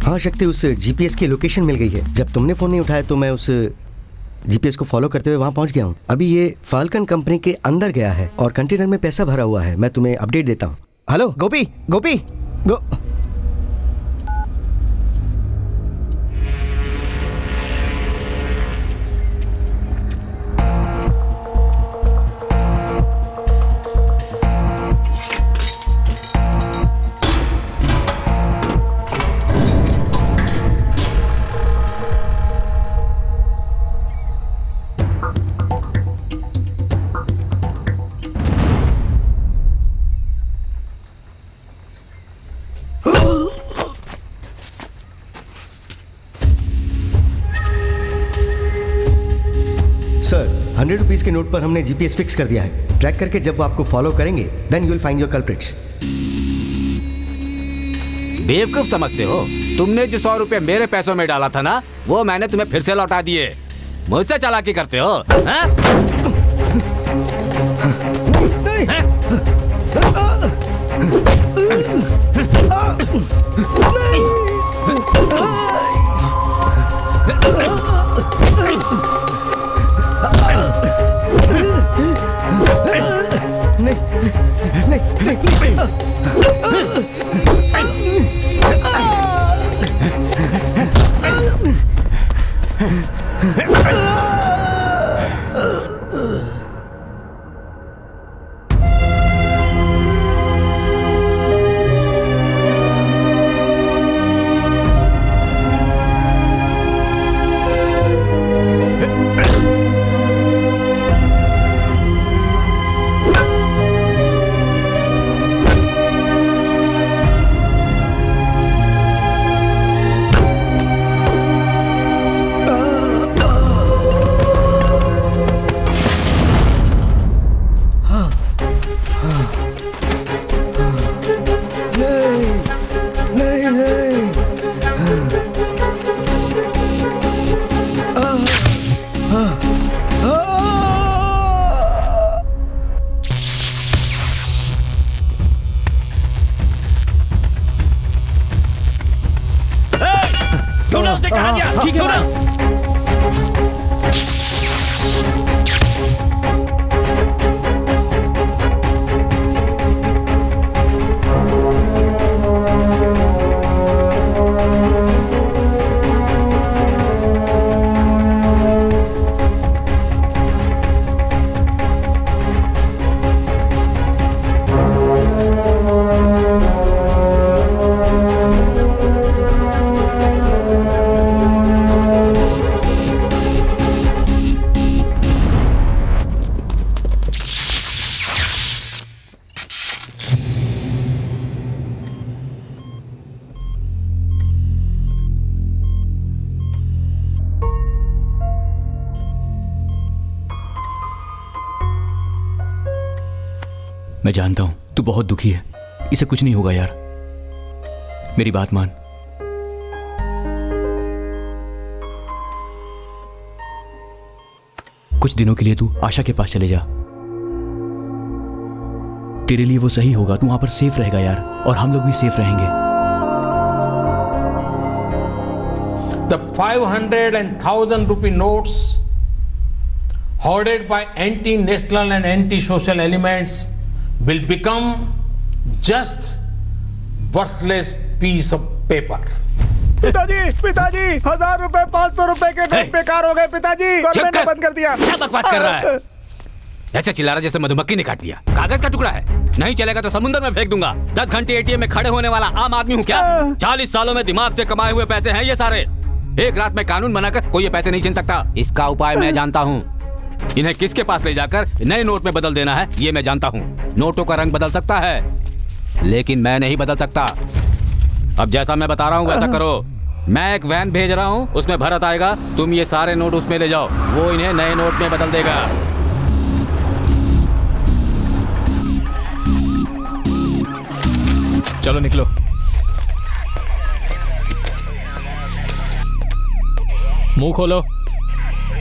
हाँ शक्ति, उस जीपीएस की लोकेशन मिल गई है। जब तुमने फोन नहीं उठाया तो मैं उस जीपीएस को फॉलो करते हुए वहां पहुंच गया हूँ। अभी ये फाल्कन कंपनी के अंदर गया है और कंटेनर में पैसा भरा हुआ है। मैं तुम्हें अपडेट देता हूँ। हेलो गोपी, गोपी सर, 100 रुपीज के नोट पर हमने जीपीएस फिक्स कर दिया है। ट्रैक करके जब वो आपको फॉलो करेंगे then you will find your culprits. बेवकूफ समझते हो? तुमने जो 100 रुपए मेरे पैसों में डाला था ना, वो मैंने तुम्हें फिर से लौटा दिए। मुझसे चालाकी करते हो? ठीक है ना? मैं जानता हूं तू बहुत दुखी है। इसे कुछ नहीं होगा यार, मेरी बात मान। कुछ दिनों के लिए तू आशा के पास चले जा। तेरे लिए वो सही होगा, तू वहां पर सेफ रहेगा यार, और हम लोग भी सेफ रहेंगे। The 500 and 1000 rupee notes hoarded by anti-national and anti-social elements will become just worthless piece of paper. पिताजी, पिताजी, 1000 रुपए, 500 रुपए के नोट बेकार हो गए पिताजी। गवर्नमेंट ने बंद कर दिया। क्या बकवास कर रहा है? ऐसे चिल्ला रहा जैसे मधुमक्खी ने काट दिया। कागज का टुकड़ा है, नहीं चलेगा तो समुद्र में फेंक दूंगा। 10 घंटे एटीएम में खड़े होने वाला आम आदमी हूँ क्या? 40 सालों में दिमाग से कमाए हुए पैसे हैं ये सारे। एक रात में कानून बनाकर कोई ये पैसे नहीं छीन सकता। इसका उपाय मैं जानता हूँ। इन्हें किसके पास ले जाकर नए नोट में बदल देना है ये मैं जानता हूँ। नोटों का रंग बदल सकता है, लेकिन मैं नहीं बदल सकता। अब जैसा मैं बता रहा हूँ वैसा करो। मैं एक वैन भेज रहा हूँ, उसमें भरत आएगा। तुम ये सारे नोट उसमें ले जाओ, वो इन्हें नए नोट में बदल देगा। चलो निकलो। मुंह खोलो,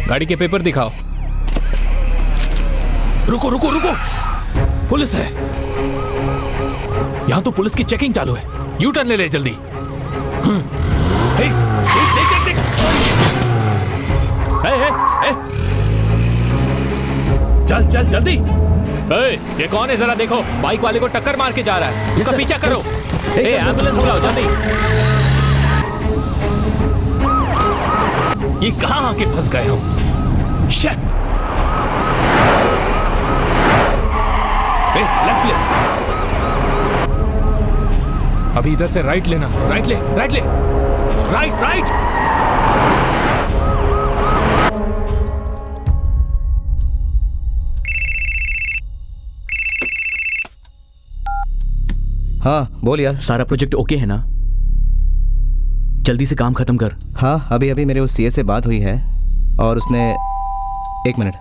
गाड़ी के पेपर दिखाओ। रुको रुको रुको, पुलिस है यहां। तो पुलिस की चेकिंग चालू है। यू टर्न ले ले जल्दी। देख देख देख। चल चल जल्दी। ये कौन है जरा देखो, बाइक वाले को टक्कर मार के जा रहा है। उसका पीछा करो। एम्बुलेंस बुलाओ जल्दी। ये कहां आके फंस गए हो? शिट। लेफ्ट ले। अभी इधर से राइट लेना। राइट ले, राइट ले, राइट राइट। हाँ बोल यार। सारा प्रोजेक्ट ओके है ना? जल्दी से काम खत्म कर। हाँ अभी अभी मेरे उस सीए से बात हुई है और उसने 1 मिनट।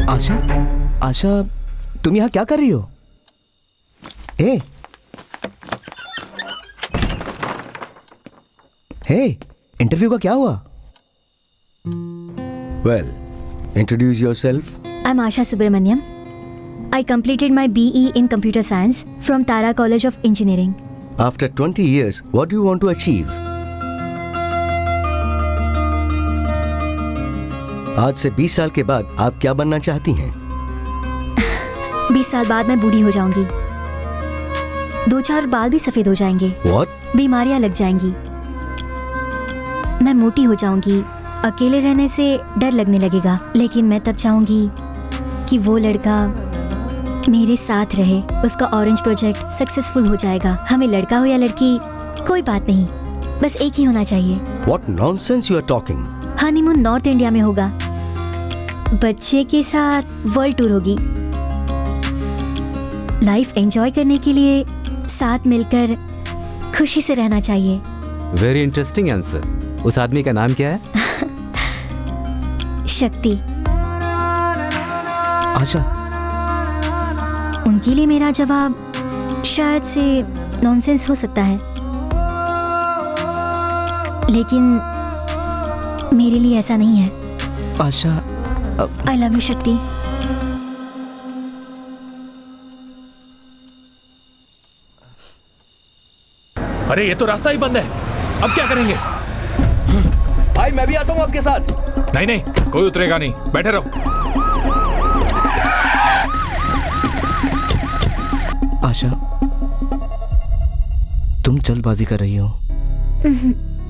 आशा, आशा तुम यहाँ क्या कर रही हो? हे, इंटरव्यू का क्या हुआ? Well, introduce yourself. I'm Asha Subramaniam. I completed my BE in Computer Science from Tara College of Engineering. After 20 years, what do you want to achieve? आज से 20 साल के बाद आप क्या बनना चाहती हैं? 20 साल बाद मैं बूढ़ी हो जाऊंगी, 2-4 बाल भी सफेद हो जाएंगे। What? बीमारियां लग जाएंगी, मैं मोटी हो जाऊंगी, अकेले रहने से डर लगने लगेगा। लेकिन मैं तब चाहूंगी कि वो लड़का मेरे साथ रहे। उसका ऑरेंज प्रोजेक्ट सक्सेसफुल हो जाएगा। हमें लड़का हो या लड़की कोई बात नहीं, बस एक ही होना चाहिए। What nonsense you are talking? Honeymoon north India में होगा, बच्चे के साथ वर्ल्ड टूर होगी। लाइफ एंजॉय करने के लिए साथ मिलकर खुशी से रहना चाहिए। Very interesting answer. उस आदमी का नाम क्या है? शक्ति। आशा, उनके लिए मेरा जवाब शायद से नॉनसेंस हो सकता है, लेकिन मेरे लिए ऐसा नहीं है। आशा, आई लव यू शक्ति। अरे ये तो रास्ता ही बंद है, अब क्या करेंगे? भाई मैं भी आता हूँ आपके साथ। नहीं नहीं, कोई उतरेगा नहीं, बैठे रहो। आशा, तुम जल्दबाजी कर रही हो।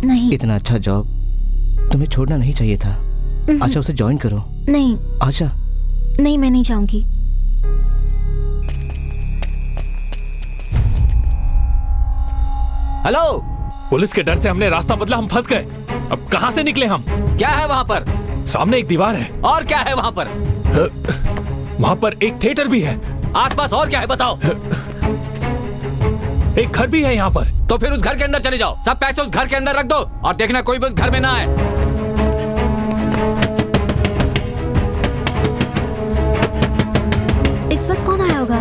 नहीं, इतना अच्छा जॉब तुम्हें छोड़ना नहीं चाहिए था। आशा, उसे ज्वाइन करो। नहीं आशा, नहीं, मैं नहीं चाहूंगी। हेलो, पुलिस के डर से हमने रास्ता बदला, हम फंस गए। अब कहां से निकले हम? क्या है वहाँ पर? सामने एक दीवार है। और क्या है वहाँ पर? वहाँ पर एक थिएटर भी है। आसपास और क्या है बताओ? एक घर भी है यहाँ पर। तो फिर उस घर के अंदर चले जाओ, सब पैसे उस घर के अंदर रख दो और देखना कोई भी उस घर में ना आए। इस वक्त कौन आया होगा?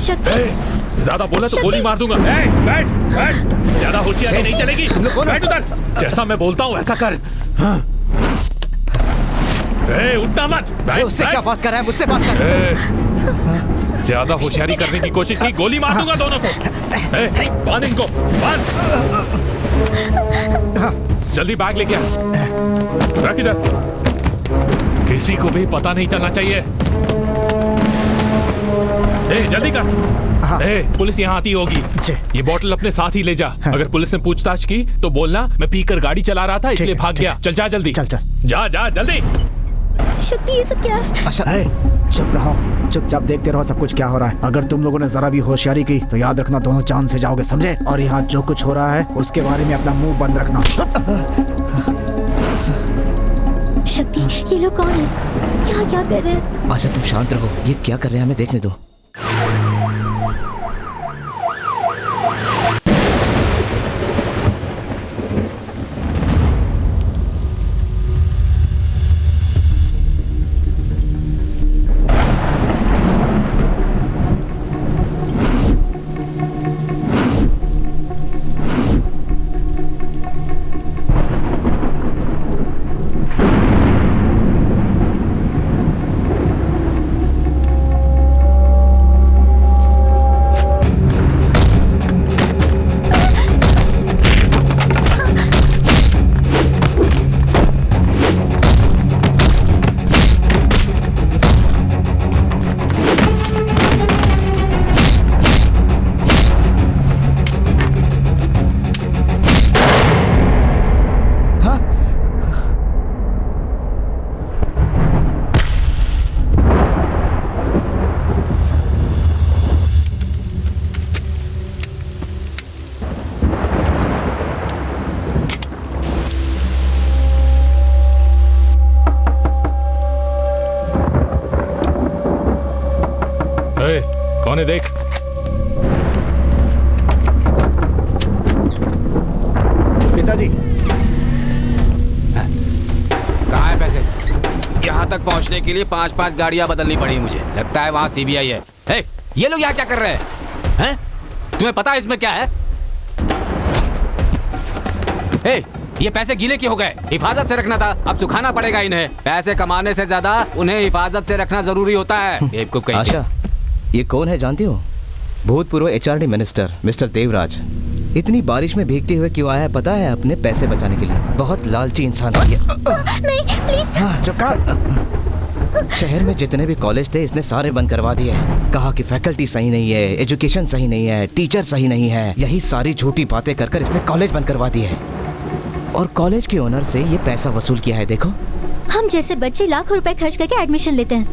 शक्ति, ज्यादा बोला तो गोली मार दूंगा। बैठ बैठ, ज्यादा होशियारी नहीं चलेगी। बैठ उधर, जैसा मैं बोलता हूँ ऐसा कर। उठना मत। उससे क्या बात कर रहा है? मुझसे बात कर। ज्यादा होशियारी करने की कोशिश की, गोली मार दूंगा दोनों को। बांध इनको, बांध। जल्दी बैग लेके आ, रख इधर। किसी को भी पता नहीं चलना चाहिए। जल्दी कर। पुलिस यहाँ आती होगी, ये बोतल अपने साथ ही ले जा। अगर पुलिस ने पूछताछ की तो बोलना मैं पीकर गाड़ी चला रहा था इसलिए भाग गया। चल जा जल्दी, चल जा जा जल्दी। शक्ति, ये सब क्या है? आशा, चुप रहो, चुपचाप देखते रहो सब कुछ क्या हो रहा है। अगर तुम लोगों ने जरा भी होशियारी की तो याद रखना दोनों चांद से जाओगे, समझे? और यहाँ जो कुछ हो रहा है उसके बारे में अपना मुंह बंद रखना। शक्ति, ये लोग कौन है? यहाँ क्या कर रहे हैं? आशा, तुम शांत रहो, ये क्या कर रहे हैं हमें देखने दो। कौन है देख। पिताजी, कहाँ है पैसे? यहाँ तक पहुँचने के लिए 5-5 गाड़ियाँ बदलनी पड़ी मुझे। लगता है वहाँ सीबीआई है। हे, ये लोग यहाँ क्या कर रहे हैं? तुम्हें पता है इसमें क्या है? हे, ये पैसे गीले क्यों हो गए? हिफाजत से रखना था, अब सुखाना पड़ेगा इन्हें। पैसे कमाने से ज्यादा उन्हें हिफाजत से रखना जरूरी होता है। आशा, ये कौन है जानती हो? भूतपूर्व एचआरडी मिनिस्टर मिस्टर देवराज। इतनी बारिश में भीगते हुए क्यों आया है पता है? अपने पैसे बचाने के लिए। बहुत लालची इंसान है ये। नहीं प्लीज। चुप कर। शहर में जितने भी कॉलेज थे इसने सारे बंद करवा दिए। कहा कि फैकल्टी सही नहीं है, एजुकेशन सही नहीं है, टीचर सही नहीं है। यही सारी झूठी बातें कर कर इसने कॉलेज बंद करवा दिए। और कॉलेज के ओनर से ये पैसा वसूल किया है। देखो, हम जैसे बच्चे लाखों रुपए खर्च करके एडमिशन लेते हैं।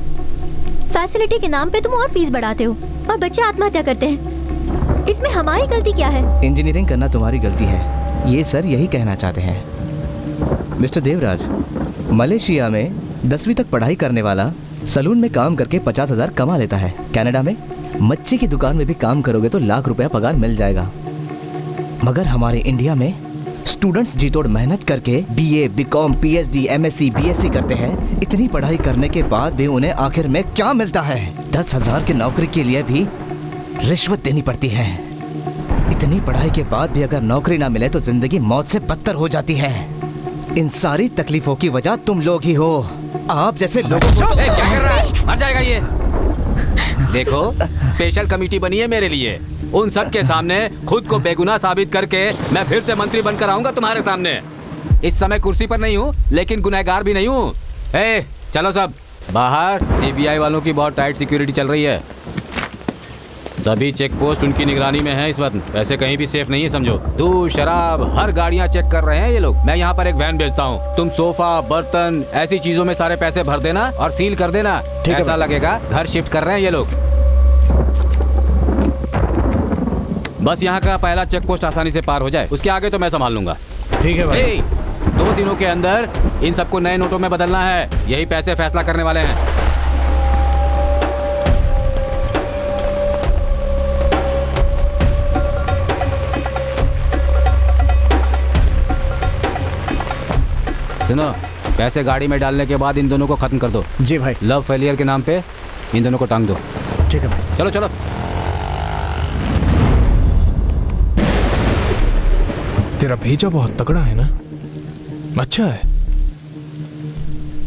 फैसिलिटी के नाम पे तुम और फीस बढ़ाते हो और बच्चे आत्महत्या करते हैं। इसमें हमारी गलती क्या है? इंजीनियरिंग करना तुम्हारी गलती है, ये सर यही कहना चाहते हैं। मिस्टर देवराज, मलेशिया में 10वीं तक पढ़ाई करने वाला सलून में काम करके 50,000 कमा लेता है। कनाडा में मच्छी की दुकान में भी काम करोगे तो लाख रुपया पगार मिल जाएगा। मगर हमारे इंडिया में स्टूडेंट्स जी तोड़ मेहनत करके BA, BCom, PhD, MSc, BSc करते हैं। इतनी पढ़ाई करने के बाद भी उन्हें आखिर में क्या मिलता है? 10,000 की नौकरी के लिए भी रिश्वत देनी पड़ती है। इतनी पढ़ाई के बाद भी अगर नौकरी ना मिले तो जिंदगी मौत से बदतर हो जाती है। इन सारी तकलीफों की वजह तुम लोग ही हो। आप जैसे लोगों को क्या कर रहा है? मर जाएगा ये। देखो, स्पेशल कमेटी बनी है मेरे लिए। उन सब के सामने खुद को बेगुनाह साबित करके मैं फिर से मंत्री बनकर आऊंगा तुम्हारे सामने। इस समय कुर्सी पर नहीं हूँ लेकिन गुनहगार भी नहीं हूँ। चलो सब बाहर। CBI वालों की बहुत टाइट सिक्योरिटी चल रही है। सभी चेक पोस्ट उनकी निगरानी में है इस वक्त। वैसे कहीं भी सेफ नहीं है समझो। दूध, शराब, हर गाड़ियाँ चेक कर रहे हैं ये लोग। मैं यहाँ पर एक वैन भेजता हूँ। तुम सोफा, बर्तन, ऐसी चीजों में सारे पैसे भर देना और सील कर देना। ऐसा लगेगा घर शिफ्ट कर रहे हैं ये लोग। बस यहाँ का पहला चेक पोस्ट आसानी से पार हो जाए, उसके आगे तो मैं संभाल लूंगा। ठीक है भाई। 2 दिनों के अंदर इन सबको नए नोटों में बदलना है। यही पैसे फैसला करने वाले हैं। सुनो, पैसे गाड़ी में डालने के बाद इन दोनों को खत्म कर दो। जी भाई। लव फेलियर के नाम पे इन दोनों को टांग दो। ठीक है भाई। चलो चलो। तेरा भेजा बहुत तगड़ा है ना? अच्छा है,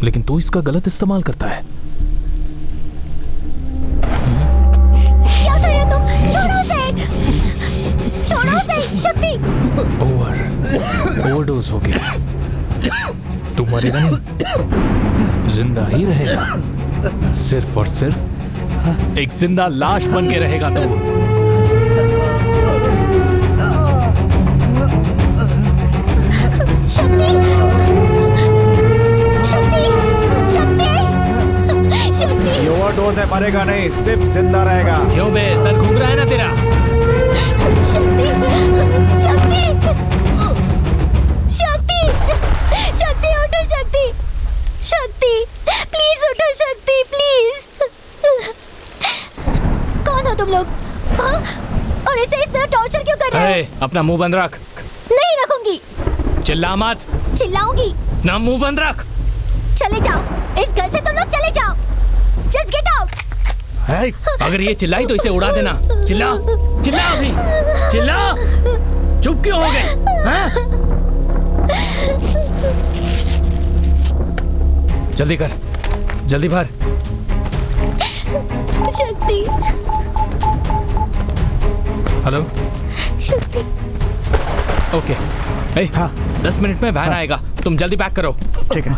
लेकिन तू इसका गलत इस्तेमाल करता है। क्या कर रहे हो तुम? छोड़ो उसे! छोड़ो उसे! शक्ति! ओवरडोज हो गया। तू मरेगा नहीं, जिंदा ही रहेगा। सिर्फ और सिर्फ एक जिंदा लाश बन के रहेगा तू। शक्ति! शक्ति! शक्ति! शक्ति! ये ओवरडोज है, मरेगा नहीं, सिर्फ जिंदा रहेगा। क्यों बे, सर घूम रहा है ना तेरा? शक्ति! शक्ति! शक्ति! शक्ति उठो शक्ति! शक्ति! प्लीज उठो शक्ति, प्लीज! कौन हो तुम लोग? हाँ? और इसे इस तरह टॉर्चर क्यों कर रहे हो? अपना मुंह बंद रख। नहीं रखूंगी। चिल्ला मत। चिल्लाऊंगी ना, मुंह बंद रख। चले जाओ, इस घर से तुम लोग चले जाओ। Just get out. अगर ये चिल्लाई तो इसे उड़ा देना। चिल्ला, चिल्ला अभी, चिल्ला। चुप क्यों हो गए? हाँ? जल्दी कर, जल्दी भर। शक्ति! हेलो शक्ति! ओके। हाँ, 10 मिनट में वैन आएगा, तुम जल्दी पैक करो। ठीक है,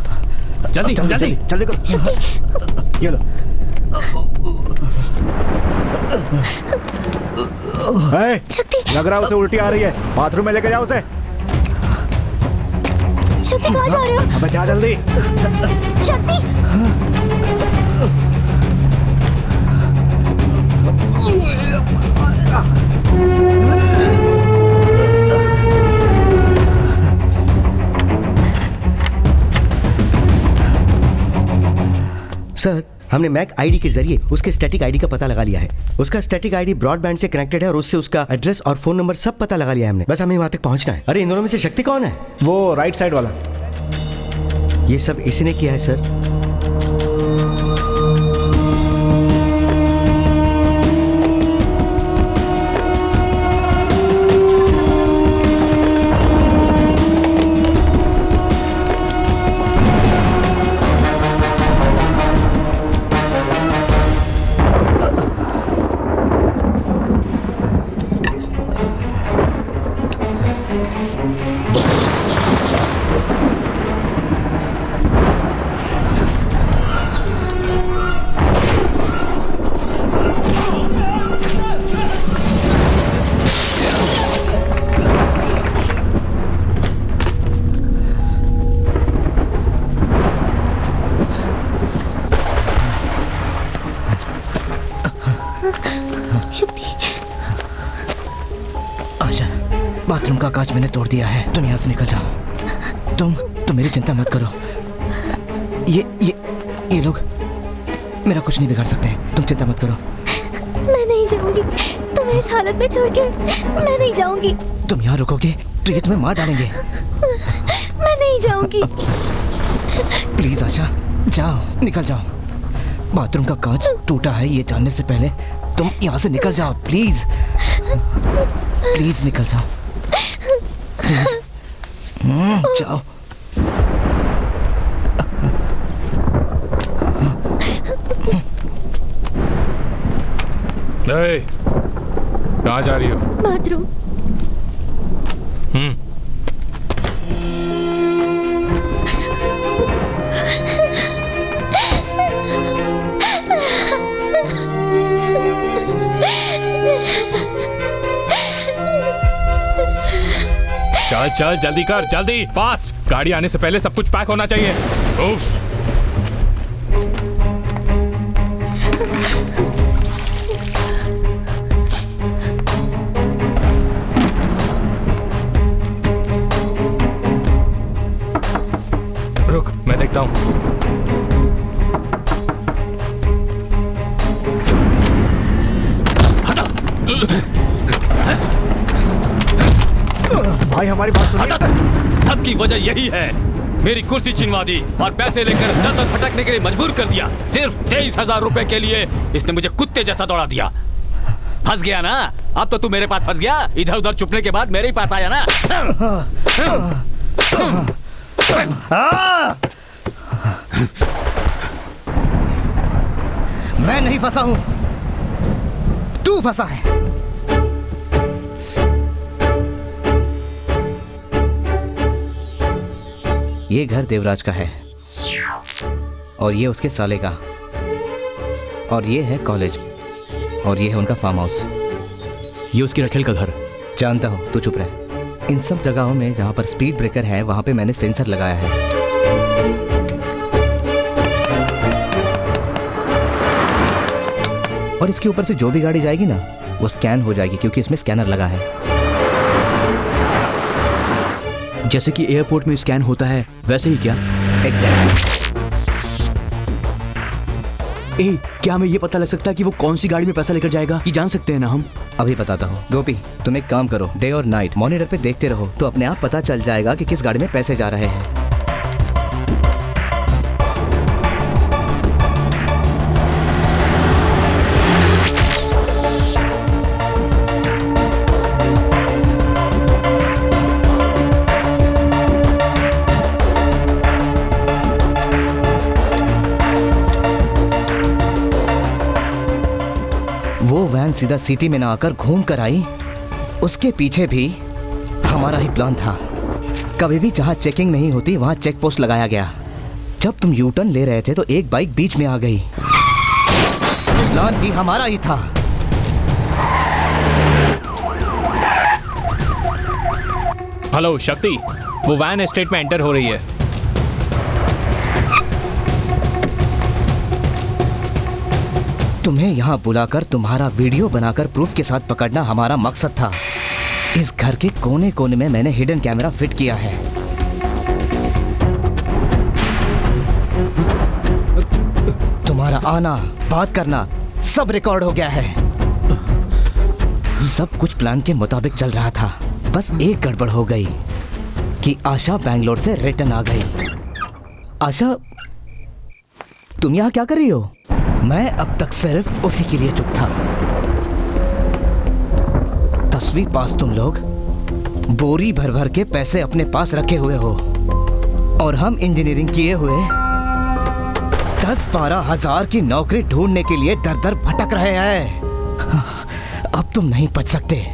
जल्दी जल्दी जल्दी करो। ये लो। लग रहा है उसे उल्टी आ रही है, बाथरूम में लेके जाओ उसे। शक्ति कहाँ जा रहे हो? अबे जा जल्दी। शक्ति! सर, हमने मैक आईडी के जरिए उसके स्टैटिक आईडी का पता लगा लिया है। उसका स्टैटिक आईडी ब्रॉडबैंड से कनेक्टेड है और उससे उसका एड्रेस और फोन नंबर सब पता लगा लिया है हमने। बस हमें वहां तक पहुंचना है। अरे इन दोनों में से शक्ति कौन है? वो राइट साइड वाला। ये सब इसी ने किया है सर। बाथरूम का कांच मैंने तोड़ दिया है। तुम यहाँ से निकल जाओ। तुम मेरी चिंता मत करो। ये लोग मेरा कुछ नहीं बिगाड़ सकते। तुम चिंता मत करो। मैं नहीं जाऊंगी, तुम्हें इस हालत में छोड़ के मैं नहीं जाऊंगी। तुम यहाँ रुकोगे तो ये तुम्हें मार डालेंगे। मैं नहीं जाऊंगी। प्लीज आशा, जाओ, निकल जाओ। बाथरूम का कांच टूटा है ये जानने से पहले तुम यहाँ से निकल जाओ। प्लीज प्लीज निकल जाओ। प्लीज जाओ। कहाँ जा रही हो? बाथरूम। चल चल जल्दी कर, जल्दी, फास्ट। गाड़ी आने से पहले सब कुछ पैक होना चाहिए। उफ। रुक, मैं देखता हूँ। भाई हमारी बात सुनिए। सबकी वजह यही है, मेरी कुर्सी छीनवा दी और पैसे लेकर दर दर भटकने के लिए मजबूर कर दिया। सिर्फ 23,000 रुपए के लिए इसने मुझे कुत्ते जैसा दौड़ा दिया। फंस गया ना? अब तो तू मेरे पास फंस गया। इधर उधर छुपने के बाद मेरे ही पास आया ना। मैं नहीं फंसा हूं, तू फंसा है। ये घर देवराज का है और ये उसके साले का, और ये है कॉलेज, और ये है उनका फार्म हाउस। ये उसकी रखेल का घर। जानता हूँ, तू चुप रह। इन सब जगहों में जहाँ पर स्पीड ब्रेकर है वहाँ पे मैंने सेंसर लगाया है। और इसके ऊपर से जो भी गाड़ी जाएगी ना वो स्कैन हो जाएगी, क्योंकि इसमें स्कैनर लगा है। जैसे कि एयरपोर्ट में स्कैन होता है वैसे ही क्या? क्या हमें ये पता लग सकता है कि वो कौन सी गाड़ी में पैसा लेकर जाएगा? ये जान सकते हैं ना हम? अभी बताता हूँ। गोपी, तुम एक काम करो, डे और नाइट मॉनिटर पे देखते रहो तो अपने आप पता चल जाएगा कि किस गाड़ी में पैसे जा रहे हैं। वो वैन सीधा सिटी में ना आकर घूम कर आई, उसके पीछे भी हमारा ही प्लान था। कभी भी जहाँ चेकिंग नहीं होती वहाँ चेक पोस्ट लगाया गया। जब तुम यू टर्न ले रहे थे तो एक बाइक बीच में आ गई। प्लान भी हमारा ही था। हेलो शक्ति, वो वैन एस्टेट में एंटर हो रही है। तुम्हें यहाँ बुलाकर तुम्हारा वीडियो बनाकर प्रूफ के साथ पकड़ना हमारा मकसद था। इस घर के कोने कोने में मैंने हिडन कैमरा फिट किया है। तुम्हारा आना, बात करना सब रिकॉर्ड हो गया है। सब कुछ प्लान के मुताबिक चल रहा था। बस एक गड़बड़ हो गई कि आशा बैंगलोर से रिटर्न आ गई। आशा, तुम यहाँ क्या कर रही हो? मैं अब तक सिर्फ उसी के लिए चुप था। 10वीं पास तुम लोग बोरी भर भर के पैसे अपने पास रखे हुए हो और हम इंजीनियरिंग किए हुए 10-12 हजार की नौकरी ढूंढने के लिए दर दर भटक रहे हैं। अब तुम नहीं बच सकते।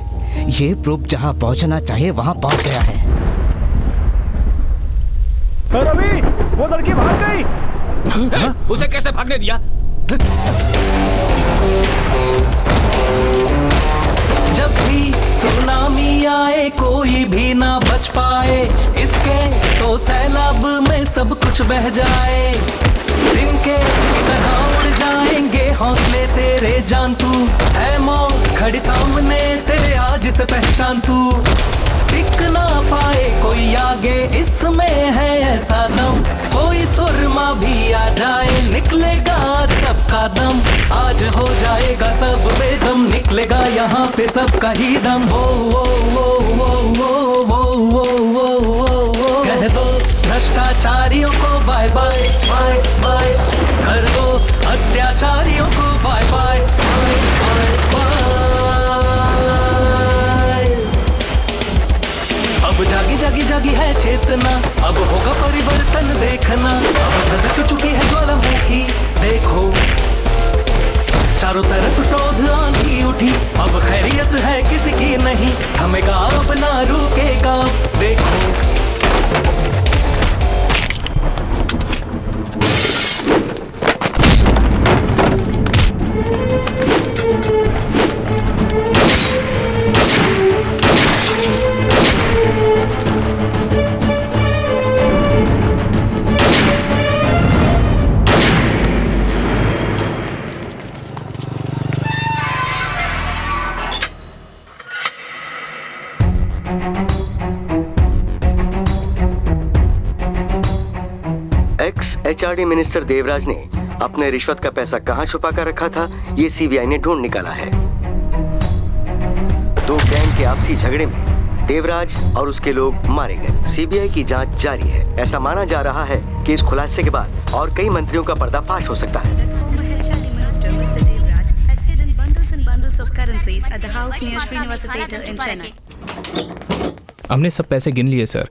ये प्रूफ जहाँ पहुँचना चाहिए वहाँ पहुँच गया है। रवि, वो लड़की भाग गई। उसे कैसे भागने दिया? जब भी सुनामी आए कोई भी ना बच पाए, इसके तो सैलाब में सब कुछ बह जाए। दिन के तरह उड़ जाएंगे हौसले तेरे, जान तू है मौत खड़ी सामने तेरे, आज से पहचान तू। टिक ना पाए कोई आगे, इसमें है ऐसा दम, कोई सुरमा भी आ जाए निकलेगा आज सबका दम। आज हो जाएगा सब बेदम, निकलेगा यहाँ पे सबका ही दम। वो वो वो वो वो वो वो वो वो वो कह दो भ्रष्टाचारियों को बाय बाय बाय बाय, कर दो अत्याचारियों को bye bye bye bye bye. अब जागी जागी जागी है चेतना, अब होगा परिवर्तन देखना। अब धधक चुकी है ज्वालामुखी देखो, चारों तरफ क्रोध आंधी उठी, अब खैरियत है किसी की नहीं, थमेगा अब ना रुकेगा देखो। एचआरडी मिनिस्टर देवराज ने अपने रिश्वत का पैसा कहां छुपा कर रखा था, ये सीबीआई ने ढूंढ निकाला है। दो गैंग के आपसी झगड़े में देवराज और उसके लोग मारे गए। सीबीआई की जांच जारी है। ऐसा माना जा रहा है कि इस खुलासे के बाद और कई मंत्रियों का पर्दाफाश हो सकता है। हमने सब पैसे गिन लिए सर।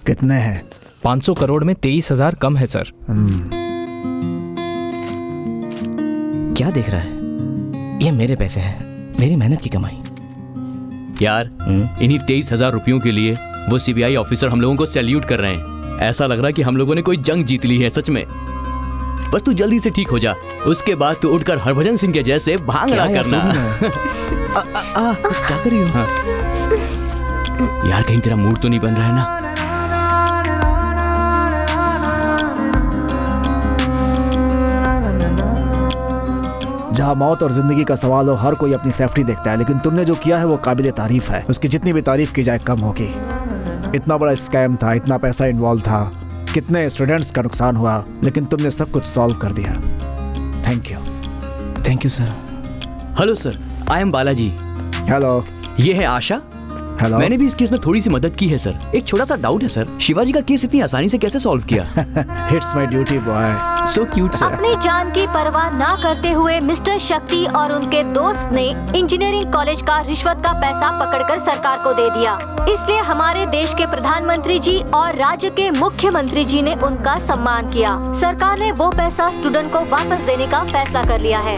कितने हैं? 500 करोड़ में 23,000 कम है सर। क्या देख रहा है? ये मेरे पैसे हैं, मेरी मेहनत की कमाई। यार इन्हीं 23,000 रुपयों के लिए वो सीबीआई ऑफिसर हम लोगों को सैल्यूट कर रहे हैं। ऐसा लग रहा है कि हम लोगों ने कोई जंग जीत ली है सच में। बस तू जल्दी से ठीक हो जा, उसके बाद तू उठकर हरभजन सिंह के जैसे भांगड़ा करना। क्या कर रही हो? यार कहीं तेरा मूड तो नहीं बन रहा है ना? जहाँ मौत और जिंदगी का सवाल हो, हर कोई अपनी सेफ्टी देखता है, लेकिन तुमने जो किया है वो काबिले तारीफ है। उसकी जितनी भी तारीफ की जाए कम होगी। इतना बड़ा स्कैम था, इतना पैसा इन्वॉल्व था, कितने स्टूडेंट्स का नुकसान हुआ, लेकिन तुमने सब कुछ सॉल्व कर दिया। Thank you. Thank you sir. Hello sir, I am Balaji. Hello, ये है आशा। हेलो। मैंने भी इस केस में थोड़ी सी मदद की है सर। एक छोटा सा डाउट है सर, शिवाजी का केस इतनी आसानी से कैसे सॉल्व किया? It's my duty boy. So cute sir. अपनी जान की परवाह ना करते हुए मिस्टर शक्ति और उनके दोस्त ने इंजीनियरिंग कॉलेज का रिश्वत का पैसा पकड़कर सरकार को दे दिया। इसलिए हमारे देश के प्रधानमंत्री जी और राज्य के मुख्यमंत्री जी ने उनका सम्मान किया। सरकार ने वो पैसा स्टूडेंट को वापस देने का फैसला कर लिया है।